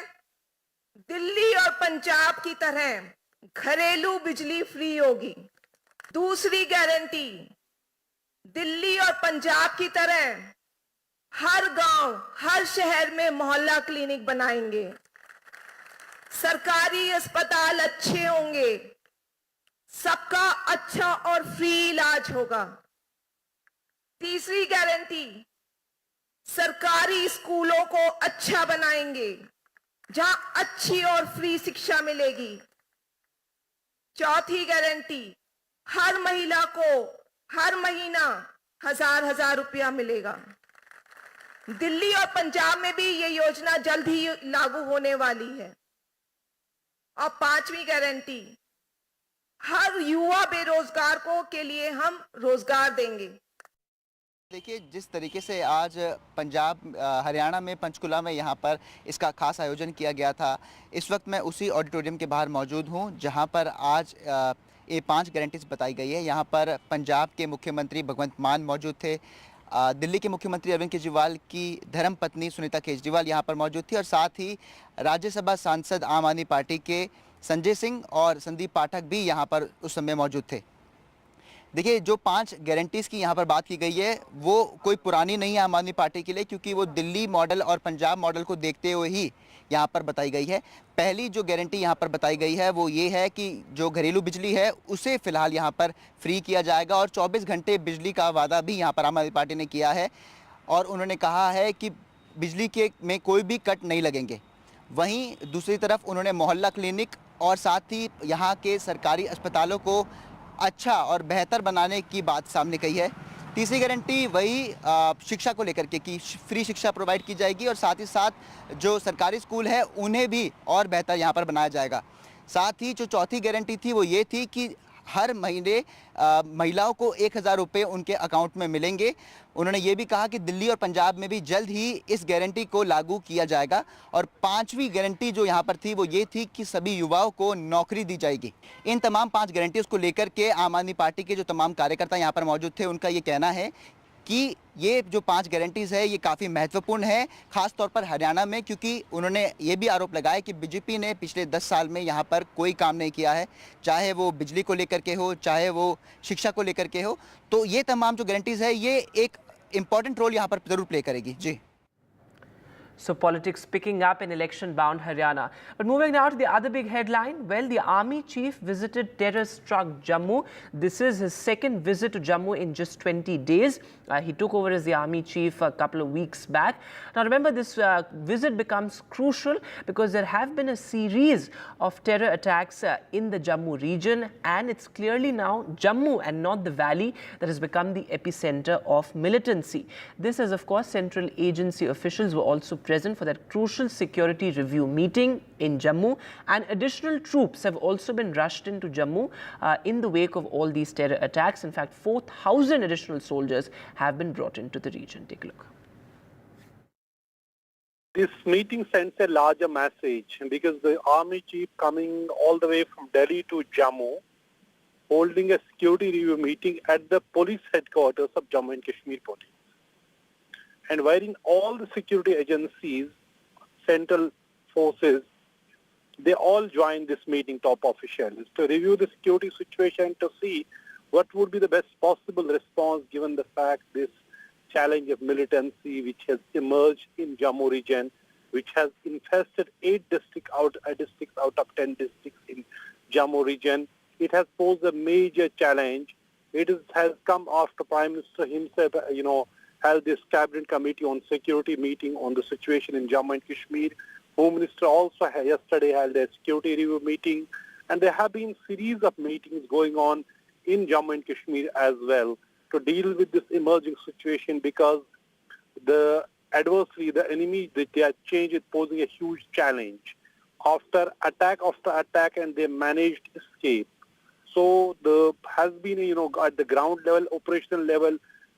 दिल्ली और पंजाब की तरह घरेलू बिजली फ्री होगी। दूसरी गारंटी दिल्ली और पंजाब की तरह हर गांव, हर शहर में मोहल्ला क्लिनिक बनाएंगे। सरकारी अस्पताल अच्छे होंगे, सबका अच्छा और फ्री इलाज होगा। तीसरी गारंटी सरकारी स्कूलों को अच्छा बनाएंगे, जहां अच्छी और फ्री शिक्षा मिलेगी। चौथी गारंटी हर महिला को हर महीना 1,000 रुपया मिलेगा। दिल्ली और पंजाब में भी ये योजना जल्द ही लागू होने वाली है। और 5वीं गारंटी हर युवा बेरोजगार को के लिए हम रोजगार देंगे। देखिए, जिस तरीके से आज पंजाब हरियाणा में पंचकुला में यहाँ पर इसका खास आयोजन किया गया था, इस वक्त मैं उसी ऑडिटोरियम के बाहर मौजूद हूँ जहाँ पर आज ये 5 गारंटीज बताई गई है। यहाँ पर पंजाब के मुख्यमंत्री भगवंत मान मौजूद थे, दिल्ली के मुख्यमंत्री अरविंद केजरीवाल की धर्मपत्नी सुनीता केजरीवाल यहाँ पर मौजूद थी, और साथ ही राज्यसभा सांसद आम आदमी पार्टी के संजय सिंह और संदीप पाठक भी यहाँ पर उस समय मौजूद थे। देखिए, जो 5 गारंटीज़ की यहाँ पर बात की गई है वो कोई पुरानी नहीं है आम आदमी पार्टी के लिए, क्योंकि वो दिल्ली मॉडल और पंजाब मॉडल को देखते हुए ही यहाँ पर बताई गई है। पहली जो गारंटी यहाँ पर बताई गई है वो ये है कि जो घरेलू बिजली है उसे फ़िलहाल यहाँ पर फ्री किया जाएगा, और 24 घंटे बिजली का वादा भी यहाँ पर आम आदमी पार्टी ने किया है, और उन्होंने कहा है कि बिजली के में कोई भी कट नहीं लगेंगे। वहीं दूसरी तरफ उन्होंने मोहल्ला क्लिनिक और साथ ही यहाँ के सरकारी अस्पतालों को अच्छा और बेहतर बनाने की बात सामने कही है। तीसरी गारंटी वही शिक्षा को लेकर के कि फ्री शिक्षा प्रोवाइड की जाएगी, और साथ ही साथ जो सरकारी स्कूल है उन्हें भी और बेहतर यहाँ पर बनाया जाएगा। साथ ही जो चौथी गारंटी थी वो ये थी कि हर महीने महिलाओं को 1,000 रुपये उनके अकाउंट में मिलेंगे। उन्होंने ये भी कहा कि दिल्ली और पंजाब में भी जल्द ही इस गारंटी को लागू किया जाएगा। और 5वीं गारंटी जो यहाँ पर थी वो ये थी कि सभी युवाओं को नौकरी दी जाएगी। इन तमाम 5 गारंटीज़ को लेकर के आम आदमी पार्टी के जो तमाम कार्यकर्ता यहाँ पर मौजूद थे, उनका ये कहना है कि ये जो 5 गारंटीज़ है ये काफ़ी महत्वपूर्ण है, ख़ास तौर पर हरियाणा में, क्योंकि उन्होंने ये भी आरोप लगाया कि बीजेपी ने पिछले 10 साल में यहाँ पर कोई काम नहीं किया है, चाहे वो बिजली को लेकर के हो, चाहे वो शिक्षा को लेकर के हो। तो ये तमाम जो गारंटीज़ है ये एक इम्पॉर्टेंट रोल यहाँ पर ज़रूर प्ले करेगी। जी। So politics picking up in election-bound Haryana. But moving now to the other big headline, well, the army chief visited terror-struck Jammu. This is his 2nd visit to Jammu in just 20 days. He took over as the army chief a couple of weeks back. Now remember, this visit becomes crucial because there have been a series of terror attacks in the Jammu region, and it's clearly now Jammu and not the valley that has become the epicenter of militancy. This, as of course, central agency officials were also present for that crucial security review meeting in Jammu, and additional troops have also been rushed into Jammu in the wake of all these terror attacks. In fact, 4,000 additional soldiers have been brought into the region. Take a look. This meeting sends a larger message because the army chief coming all the way from Delhi to Jammu, holding a security review meeting at the police headquarters of Jammu and Kashmir Police. And wherein all the security agencies, central forces, they all joined this meeting, top officials, to review the security situation, to see what would be the best possible response given the fact this challenge of militancy which has emerged in Jammu region, which has infested 8 districts out of 10 districts in Jammu region. It has posed a major challenge. Has come after Prime Minister himself, held this cabinet committee on security meeting on the situation in Jammu and Kashmir. Home Minister also yesterday held a security review meeting, and there have been series of meetings going on in Jammu and Kashmir as well to deal with this emerging situation, because the adversary, the enemy, their change is posing a huge challenge after attack, and they managed escape. So there has been, at the ground level, operational level,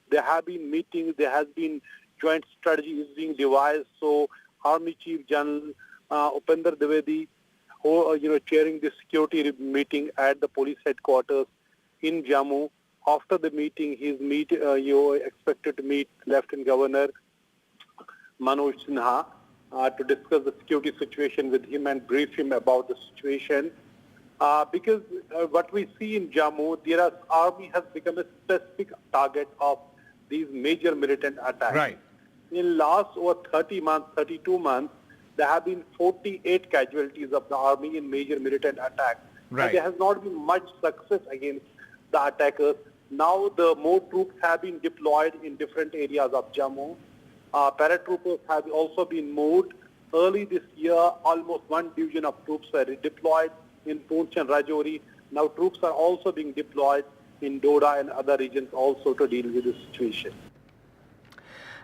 there have been meetings, there has been joint strategy is being devised. So Army Chief General Upender Dwivedi, chairing the security meeting at the police headquarters in Jammu. After the meeting, he's expected to meet Lieutenant Governor Manoj Sinha to discuss the security situation with him and brief him about the situation. Because what we see in Jammu, army has become a specific target of these major militant attacks. Right. In last over 32 months, there have been 48 casualties of the army in major militant attacks. Right. And there has not been much success against the attackers. Now the more troops have been deployed in different areas of Jammu. Paratroopers have also been moved. Early this year, almost 1 division of troops were redeployed in Poonch and Rajouri. Now troops are also being deployed in Doda and other regions also to deal with the situation.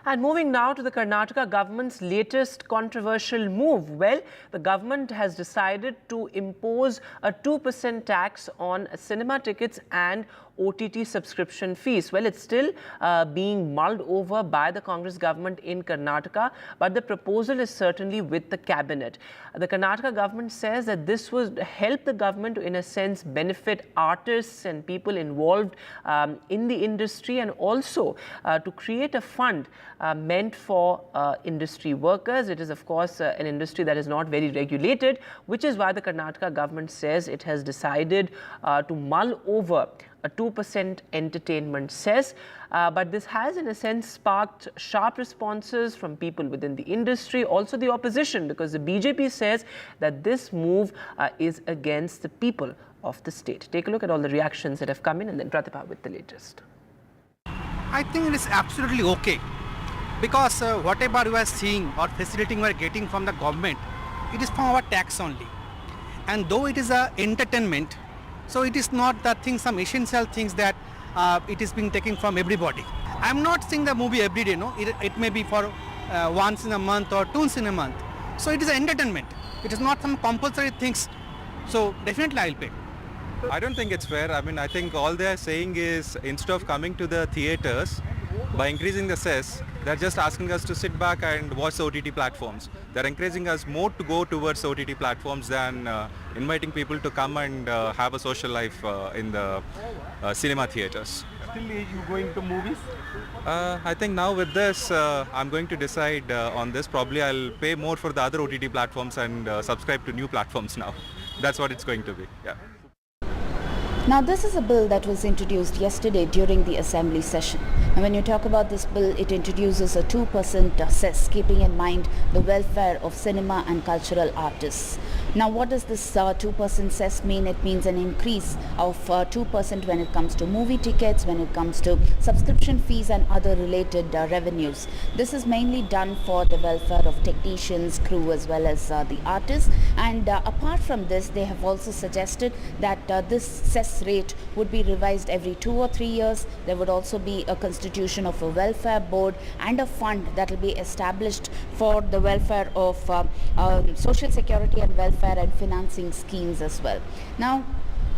And moving now to the Karnataka government's latest controversial move. Well, the government has decided to impose a 2% tax on cinema tickets and OTT subscription fees. Well, it's still being mulled over by the Congress government in Karnataka, but the proposal is certainly with the cabinet. The Karnataka government says that this would help the government to, in a sense, benefit artists and people involved in the industry, and also to create a fund meant for industry workers. It is, of course, an industry that is not very regulated, which is why the Karnataka government says it has decided to mull over a 2% entertainment cess. But this has, in a sense, sparked sharp responses from people within the industry, also the opposition, because the BJP says that this move is against the people of the state. Take a look at all the reactions that have come in, and then Pratibha with the latest. I think it is absolutely okay, because whatever we are seeing or facilitating we are getting from the government, it is from our tax only. And though it is entertainment, so it is not that thing, some essential things that it is being taken from everybody. I am not seeing the movie every day, no. It may be for once in a month or twice in a month. So it is entertainment. It is not some compulsory things. So definitely I will pay. I don't think it's fair. I mean, I think all they are saying is, instead of coming to the theatres, by increasing the cess, they're just asking us to sit back and watch the OTT platforms. They're encouraging us more to go towards OTT platforms than inviting people to come and have a social life in the cinema theatres. Still, are you going to movies? I think now with this, I'm going to decide on this. Probably I'll pay more for the other OTT platforms and subscribe to new platforms now. That's what it's going to be, yeah. Now, this is a bill that was introduced yesterday during the assembly session. And when you talk about this bill, it introduces a 2% cess, keeping in mind the welfare of cinema and cultural artists. Now, what does this 2% cess mean? It means an increase of 2% when it comes to movie tickets, when it comes to subscription fees and other related revenues. This is mainly done for the welfare of technicians, crew, as well as the artists. And apart from this, they have also suggested that this cess rate would be revised every 2 or 3 years. There would also be a constitution of a welfare board and a fund that will be established for the welfare of social security and welfare and financing schemes as well. Now,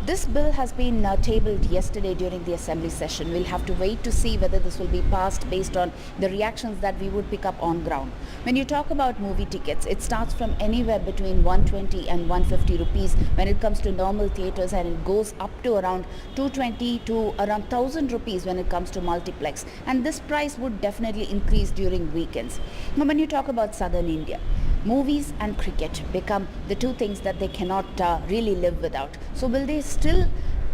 this bill has been tabled yesterday during the assembly session. We'll have to wait to see whether this will be passed based on the reactions that we would pick up on ground. When you talk about movie tickets, it starts from anywhere between 120 and 150 rupees when it comes to normal theatres, and it goes up to around 220 to around 1000 rupees when it comes to multiplex. And this price would definitely increase during weekends. Now, when you talk about southern India, movies and cricket become the two things that they cannot really live without. So will they still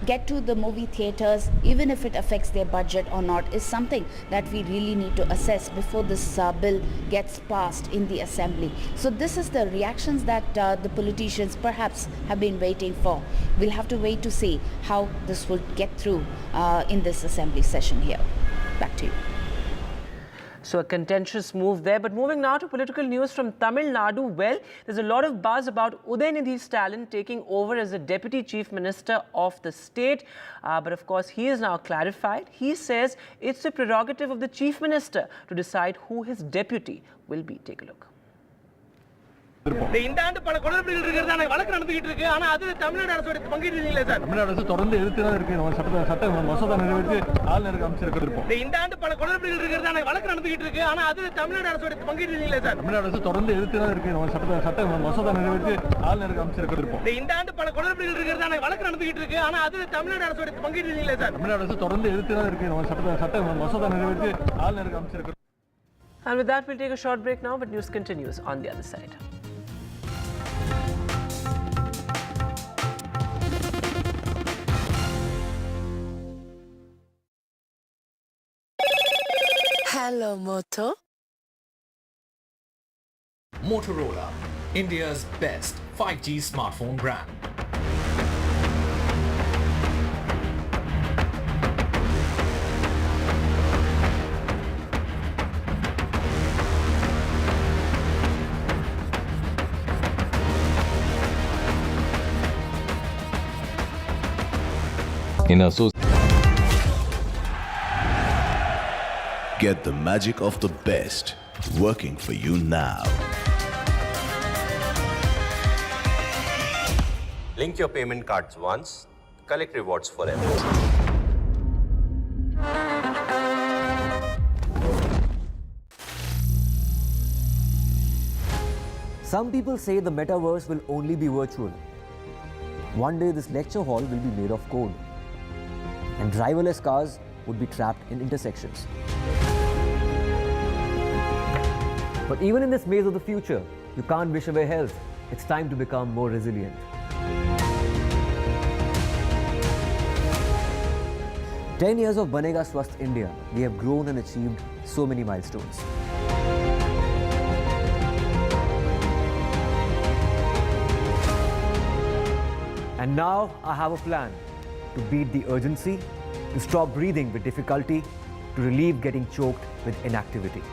get to the movie theatres even if it affects their budget or not, is something that we really need to assess before this bill gets passed in the assembly. So this is the reactions that the politicians perhaps have been waiting for. We'll have to wait to see how this will get through in this assembly session here. Back to you. So a contentious move there. But moving now to political news from Tamil Nadu. Well, there's a lot of buzz about Udayanidhi Stalin taking over as the Deputy Chief Minister of the state. But of course, he is now clarified. He says it's the prerogative of the Chief Minister to decide who his deputy will be. Take a look. இந்த ஆண்டு பல குளறுபடிகள் இருக்கிறதான வழக்கு நடந்துகிட்டு இருக்கு. ஆனா அதுல தமிழ்நாடு அரசோட பங்கீடு இல்லையா சார்? தமிழ்நாடு அரசு தொடர்ந்து எதிர்த்து தான் இருக்கு. நம்ம சட்ட மசோதா நிறைவேற்றி ஆளுநருக்கு அமைச்சிருக்கிறோம். இந்த ஆண்டு பல குளறுபடிகள் இருக்கிறதான வழக்கு நடந்துகிட்டு இருக்கு. ஆனா அதுல தமிழ்நாடு அரசோட பங்கீடு இல்லையா சார்? தமிழ்நாடு அரசு தொடர்ந்து எதிர்த்து தான் இருக்கு. நம்ம சட்ட மசோதா நிறைவேற்றி ஆளுநருக்கு அமைச்சிருக்கிறோம். இந்த ஆண்டு பல குளறுபடிகள் இருக்கிறதான வழக்கு நடந்துகிட்டு இருக்கு. ஆனா அதுல தமிழ்நாடு அரசோட பங்கீடு இல்லையா சார்? தமிழ்நாடு அரசு தொடர்ந்து எதிர்த்து தான் இருக்கு. நம்ம சட்ட மசோதா நிறைவேற்றி ஆளுநருக்கு அமைச்சிருக்கிறோம். And with that, we'll take a short break now, but news continues on the other side. Hello, Moto. Motorola, India's best 5G smartphone brand. In association. Get the magic of the best working for you now. Link your payment cards once, collect rewards forever. Some people say the metaverse will only be virtual. One day this lecture hall will be made of code, and driverless cars would be trapped in intersections. But even in this maze of the future, you can't wish away health. It's time to become more resilient. "10 years of Banega Swasth India, we have grown and achieved so many milestones. And now I have a plan to beat the urgency, to stop breathing with difficulty, to relieve getting choked with inactivity.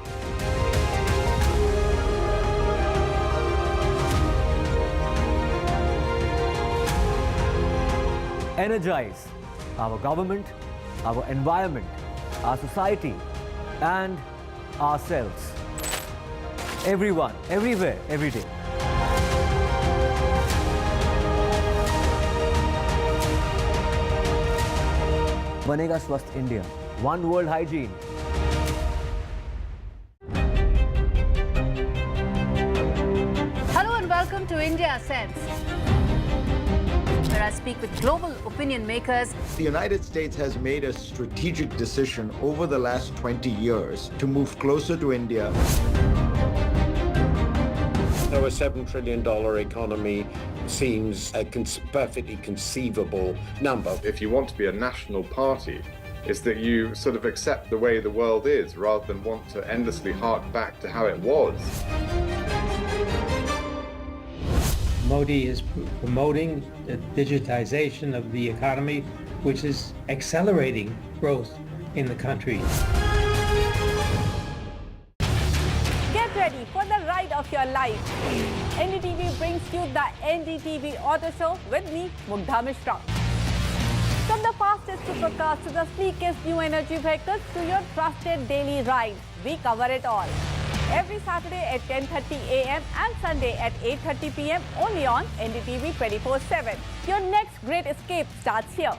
Energize our government, our environment, our society, and ourselves. Everyone, everywhere, every day. Banega Swasth India. One world hygiene. Hello and welcome to India Sense, where I speak with global opinion makers. The United States has made a strategic decision over the last 20 years to move closer to India. So a $7 trillion economy seems a perfectly conceivable number. If you want to be a national party, it's that you sort of accept the way the world is rather than want to endlessly hark back to how it was. Modi is promoting the digitization of the economy, which is accelerating growth in the country. Get ready for the ride of your life. NDTV brings you the NDTV Auto Show with me, Mugdha Mishra. From the fastest supercars to the sleekest new energy vehicles to your trusted daily ride, we cover it all. Every Saturday at 10:30 a.m. and Sunday at 8:30 p.m. only on NDTV 24/7. Your next great escape starts here.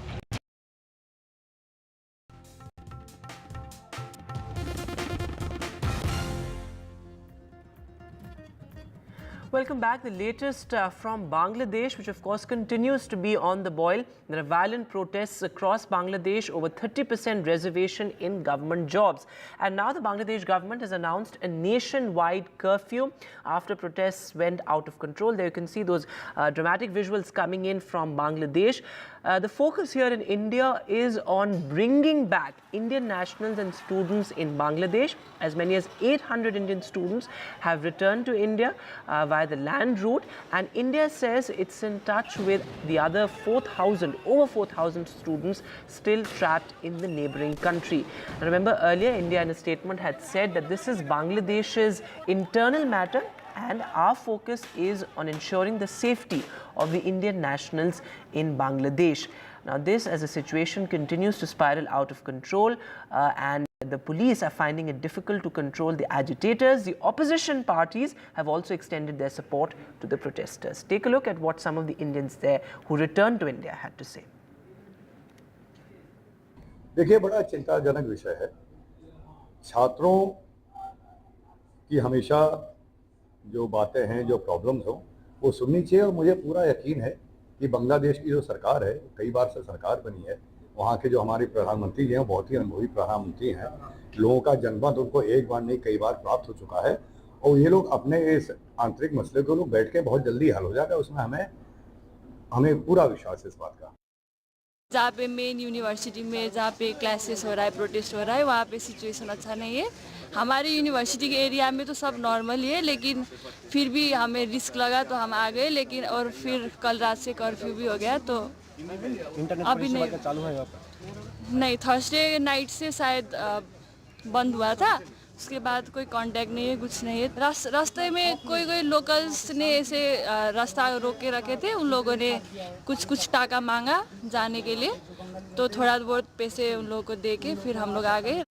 Welcome back. The latest from Bangladesh, which of course continues to be on the boil. There are violent protests across Bangladesh over 30% reservation in government jobs. And now the Bangladesh government has announced a nationwide curfew after protests went out of control. There you can see those dramatic visuals coming in from Bangladesh. The focus here in India is on bringing back Indian nationals and students in Bangladesh. As many as 800 Indian students have returned to India via the land route, and India says it's in touch with the other over 4,000 students still trapped in the neighboring country. And remember earlier, India in a statement had said that this is Bangladesh's internal matter, and our focus is on ensuring the safety of the Indian nationals in Bangladesh. Now this, as the situation continues to spiral out of control and the police are finding it difficult to control the agitators, the opposition parties have also extended their support to the protesters. Take a look at what some of the Indians there who returned to India had to say. देखिए, बड़ा चिंताजनक विषय है। छात्रों की हमेशा जो बातें हैं, जो प्रॉब्लम्स हो, वो सुननी चाहिए और मुझे पूरा यकीन है कि बांग्लादेश की जो सरकार है, कई बार से सरकार बनी है, वहाँ के जो हमारे प्रधानमंत्री हैं, बहुत ही अनुभवी प्रधानमंत्री हैं, लोगों का जनमत उनको एक बार नहीं कई बार प्राप्त हो चुका है और ये लोग अपने इस आंतरिक मसले को लोग बैठ के बहुत जल्दी हल हो जाएगा, उसमें हमें पूरा विश्वास है इस बात का। जहाँ पे मेन यूनिवर्सिटी में जहाँ पे क्लासेस हो रहा है, प्रोटेस्ट हो रहा है, वहाँ पे सिचुएशन अच्छा नहीं है। हमारे यूनिवर्सिटी के एरिया में तो सब नॉर्मल ही है, लेकिन फिर भी हमें रिस्क लगा तो हम आ गए, लेकिन और फिर कल रात से कर्फ्यू भी हो गया, तो अभी नहीं थर्सडे नाइट से शायद बंद हुआ था, उसके बाद कोई कांटेक्ट नहीं है, कुछ नहीं है। रास्ते में कोई लोकल्स ने ऐसे रास्ता रोक के रखे थे, उन लोगों ने कुछ टाका मांगा जाने के लिए, तो थोड़ा बहुत पैसे उन लोगों को दे के फिर हम लोग आ गए।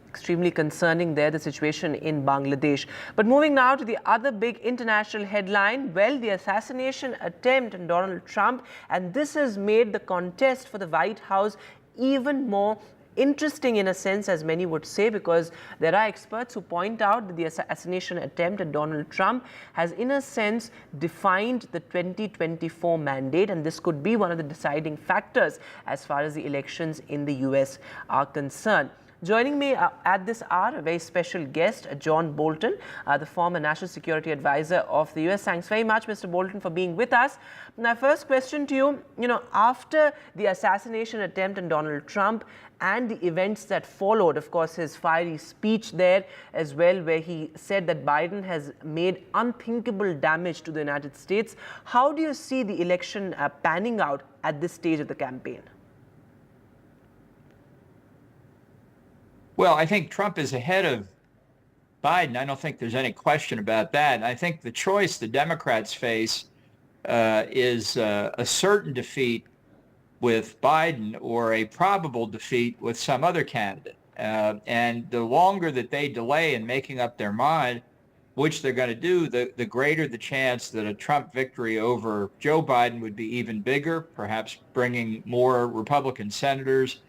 Extremely concerning there, the situation in Bangladesh. But moving now to the other big international headline, well, the assassination attempt on Donald Trump, and this has made the contest for the White House even more interesting in a sense, as many would say, because there are experts who point out that the assassination attempt at Donald Trump has in a sense defined the 2024 mandate, and this could be one of the deciding factors as far as the elections in the US are concerned. Joining me at this hour, a very special guest, John Bolton, the former National Security Advisor of the US. Thanks very much, Mr. Bolton, for being with us. My first question to you, after the assassination attempt on Donald Trump and the events that followed, of course, his fiery speech there as well, where he said that Biden has made unthinkable damage to the United States, how do you see the election panning out at this stage of the campaign? Well, I think Trump is ahead of Biden. I don't think there's any question about that. I think the choice the Democrats face is a certain defeat with Biden or a probable defeat with some other candidate. And the longer that they delay in making up their mind which they're going to do, the greater the chance that a Trump victory over Joe Biden would be even bigger, perhaps bringing more Republican senators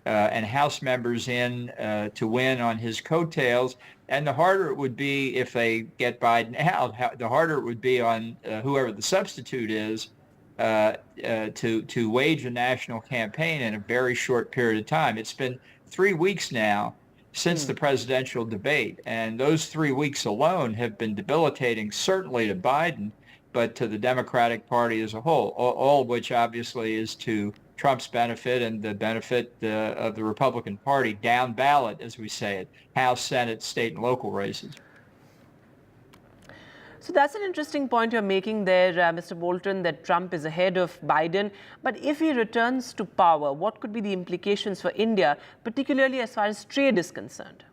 and House members in to win on his coattails. And the harder it would be if they get Biden out, the harder it would be on whoever the substitute is to wage a national campaign in a very short period of time. It's been 3 weeks now since the presidential debate, and those 3 weeks alone have been debilitating, certainly to Biden, but to the Democratic Party as a whole, all of which obviously is to Trump's benefit and the benefit of the Republican Party down ballot, as we say it, House, Senate, state, and local races. So that's an interesting point you're making there, Mr. Bolton, that Trump is ahead of Biden. But if he returns to power, what could be the implications for India, particularly as far as trade is concerned?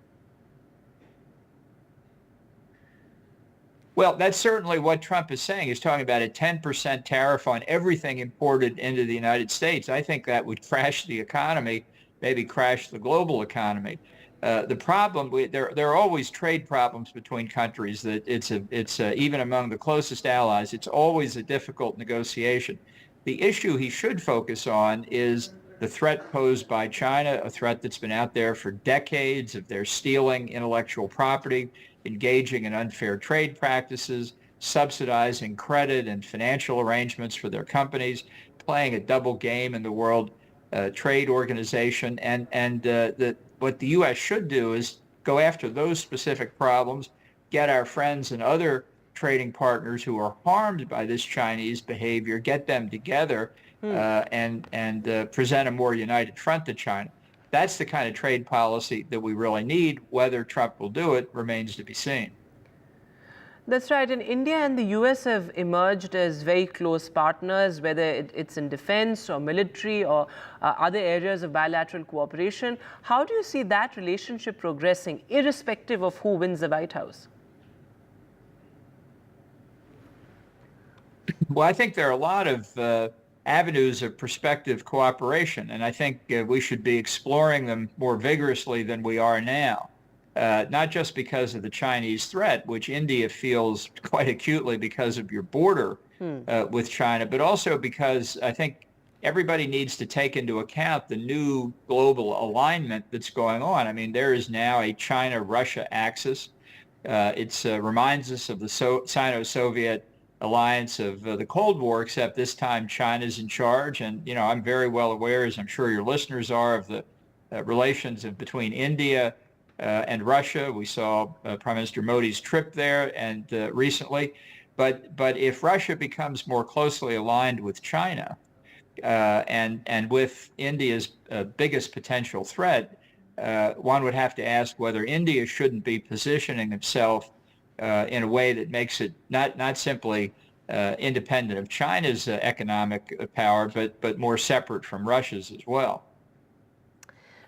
Well, that's certainly what Trump is saying. He's talking about a 10% tariff on everything imported into the United States. I think that would crash the economy, maybe crash the global economy. The problem, there are always trade problems between countries. That it's even among the closest allies, it's always a difficult negotiation. The issue he should focus on is the threat posed by China, a threat that's been out there for decades of their stealing intellectual property, engaging in unfair trade practices, subsidizing credit and financial arrangements for their companies, playing a double game in the World Trade Organization, what the U.S. should do is go after those specific problems, get our friends and other trading partners who are harmed by this Chinese behavior, get them together and present a more united front to China. That's the kind of trade policy that we really need. Whether Trump will do it remains to be seen. That's right. And India and the US have emerged as very close partners, whether it's in defense or military or other areas of bilateral cooperation. How do you see that relationship progressing, irrespective of who wins the White House? Well, I think there are a lot of avenues of prospective cooperation, and I think we should be exploring them more vigorously than we are now. Not just because of the Chinese threat, which India feels quite acutely because of your border with China, but also because I think everybody needs to take into account the new global alignment that's going on. I mean, there is now a China-Russia axis. It reminds us of the Sino-Soviet alliance of the Cold War, except this time China's in charge. And, you know, I'm very well aware, as I'm sure your listeners are, of the relations between India and Russia. We saw Prime Minister Modi's trip there and recently. But if Russia becomes more closely aligned with China and with India's biggest potential threat, one would have to ask whether India shouldn't be positioning itself in a way that makes it not simply independent of China's economic power, but more separate from Russia's as well.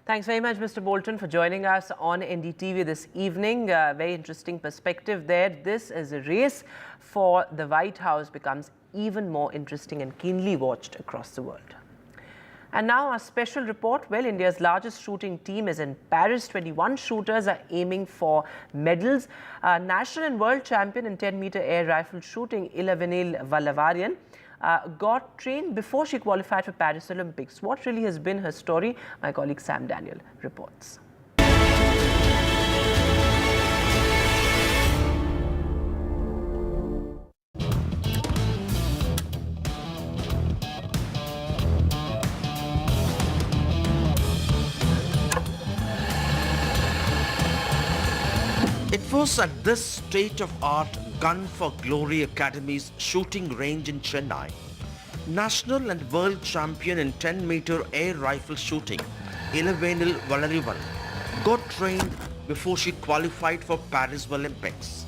Thanks very much, Mr. Bolton, for joining us on NDTV this evening. Very interesting perspective there. This as a race for the White House becomes even more interesting and keenly watched across the world. And now our special report. Well, India's largest shooting team is in Paris. 21 shooters are aiming for medals. National and world champion in 10-meter air rifle shooting, Ilavenil Valavarian, got trained before she qualified for Paris Olympics. What really has been her story? My colleague Sam Daniel reports. It was at this state-of-art Gun for Glory Academy's shooting range in Chennai, national and world champion in 10-meter air rifle shooting, Ilavenil Valarivan, got trained before she qualified for Paris Olympics.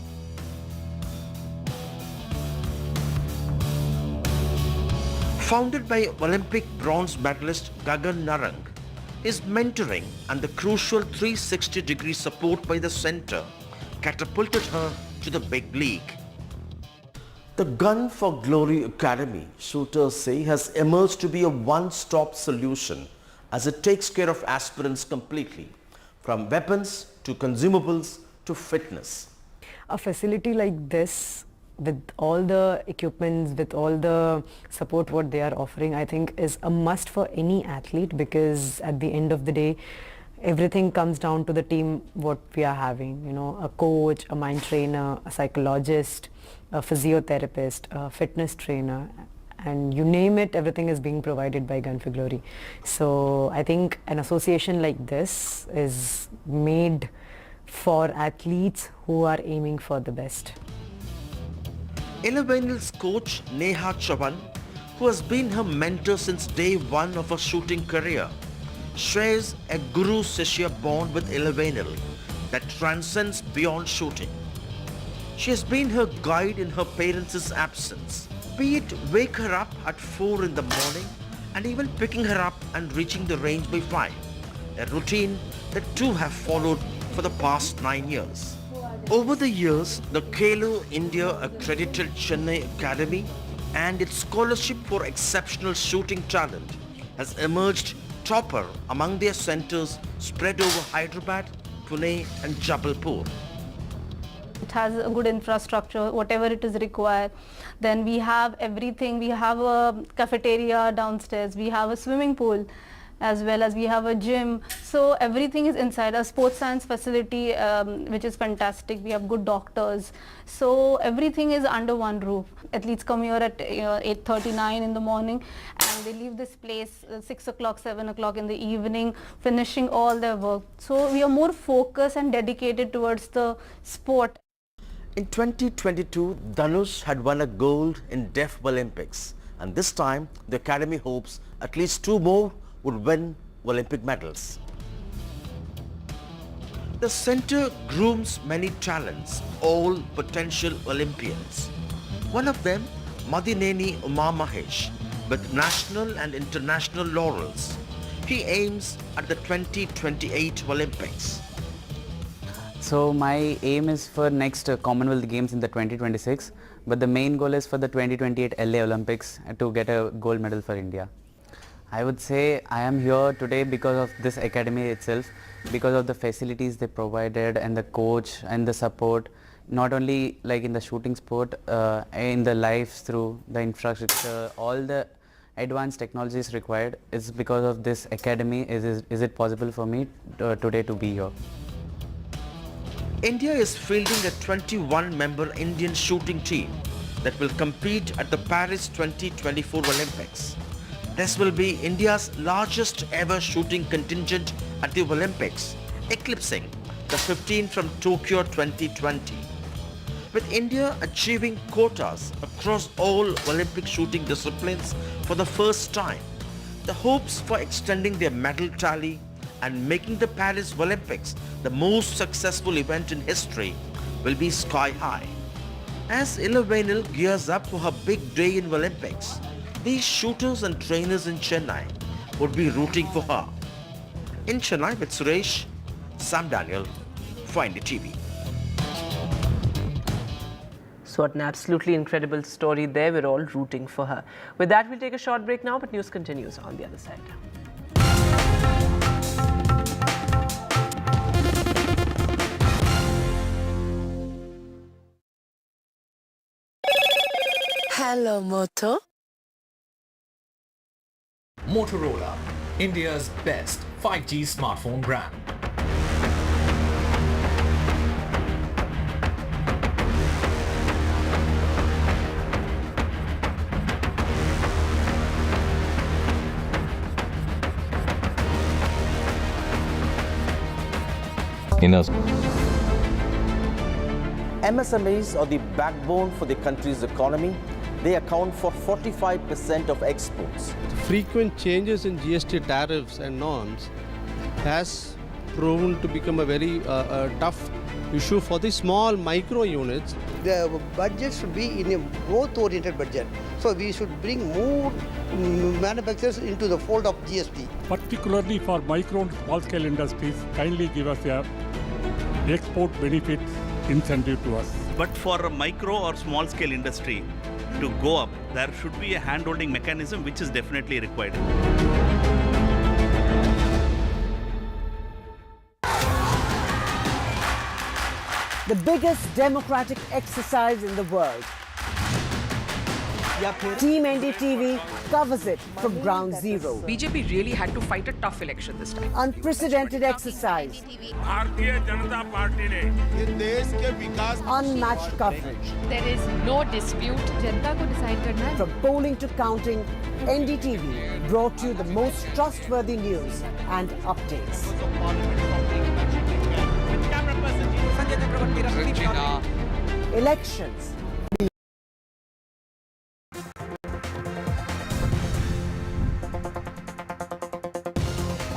Founded by Olympic bronze medalist Gagan Narang, his mentoring and the crucial 360-degree support by the center catapulted her to the big league. The Gun for Glory Academy, shooters say, has emerged to be a one-stop solution as it takes care of aspirants completely, from weapons to consumables to fitness. A facility like this, with all the equipments, with all the support what they are offering, I think is a must for any athlete, because at the end of the day, everything comes down to the team what we are having, you know, a coach, a mind trainer, a psychologist, a physiotherapist, a fitness trainer, and you name it, everything is being provided by Gun for Glory. So I think an association like this is made for athletes who are aiming for the best. Ilavenil's coach Neha Chavan, who has been her mentor since day one of her shooting career, shares a guru-shishya bond with Ilavenil that transcends beyond shooting. She has been her guide in her parents' absence. Be it wake her up at 4 in the morning and even picking her up and reaching the range by 5. A routine that two have followed for the past 9 years. Over the years, the Khelo India accredited Chennai Academy and its scholarship for exceptional shooting talent has emerged topper among their centers spread over Hyderabad, Pune and Jabalpur. It has a good infrastructure, whatever it is required. Then we have everything. We have a cafeteria downstairs. We have a swimming pool, as well as we have a gym. So everything is inside. A sports science facility, which is fantastic. We have good doctors. So everything is under one roof. Athletes come here at 8:39 in the morning, and they leave this place 6 o'clock, 7 o'clock in the evening, finishing all their work. So we are more focused and dedicated towards the sport. In 2022, Dhanush had won a gold in Deaf Olympics, and this time the academy hopes at least 2 more would win Olympic medals. The center grooms many talents, all potential Olympians. One of them, Madineni Uma Mahesh, with national and international laurels. He aims at the 2028 Olympics. So my aim is for next Commonwealth Games in the 2026, but the main goal is for the 2028 LA Olympics to get a gold medal for India. I would say I am here today because of this academy itself, because of the facilities they provided and the coach and the support, not only like in the shooting sport, in the lives through the infrastructure, all the advanced technologies required. It's because of this academy is it possible for me today to be here. India is fielding a 21-member Indian shooting team that will compete at the Paris 2024 Olympics. This will be India's largest ever shooting contingent at the Olympics, eclipsing the 15 from Tokyo 2020. With India achieving quotas across all Olympic shooting disciplines for the first time, the hopes for extending their medal tally and making the Paris Olympics the most successful event in history will be sky high. As Ilavenil gears up for her big day in Olympics, these shooters and trainers in Chennai would be rooting for her. In Chennai with Suresh, Sam Daniel, for NDTV. So what an absolutely incredible story there. We're all rooting for her. With that, we'll take a short break now, but news continues on the other side. Hello, Moto. Motorola, India's best 5G smartphone brand. MSMEs are the backbone for the country's economy. They account for 45% of exports. Frequent changes in GST tariffs and norms has proven to become a very tough issue for the small micro units. The budget should be in a growth-oriented budget. So we should bring more manufacturers into the fold of GST. Particularly for micro and small-scale industries, kindly give us a export benefit incentive to us. But for a micro or small-scale industry to go up, there should be a hand-holding mechanism which is definitely required. The biggest democratic exercise in the world. Team NDTV covers it from ground zero. BJP really had to fight a tough election this time. Unprecedented exercise. Unmatched coverage. There is no dispute. Janta ko decide karna hai. From polling to counting, NDTV brought you the most trustworthy news and updates. Elections.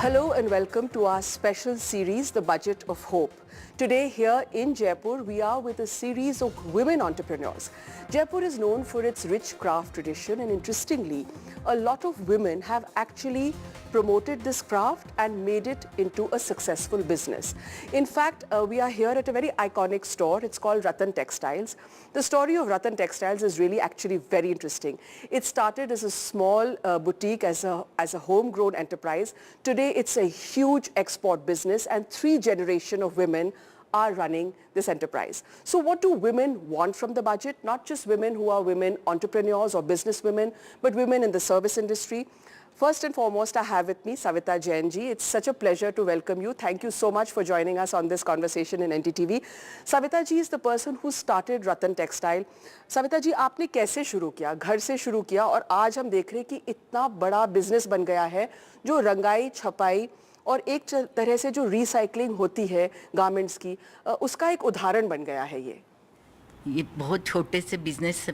Hello and welcome to our special series, The Budget of Hope. Today here in Jaipur, we are with a series of women entrepreneurs. Jaipur is known for its rich craft tradition, and interestingly, a lot of women have actually promoted this craft and made it into a successful business. In fact, we are here at a very iconic store. It's called Ratan Textiles. The story of Ratan Textiles is really actually very interesting. It started as a small boutique, as a homegrown enterprise. Today, it's a huge export business, and 3 generations of women are running this enterprise. So what do women want from the budget? Not just women who are women entrepreneurs or business women, but women in the service industry. First and foremost, I have with me Savita Jain ji. It's such a pleasure to welcome you. Thank you so much for joining us on this conversation in NDTV. Savita ji is the person who started Ratan Textile. Savita ji, आपने कैसे शुरू किया? घर से शुरू किया और आज हम देख रहे हैं कि इतना बड़ा बिजनेस बन गया है जो रंगाई, छपाई और एक तरह से जो रिसाइकलिंग होती है गारमेंट्स की, उसका एक उदाहरण बन गया है ये बहुत छोटे से बिजनेस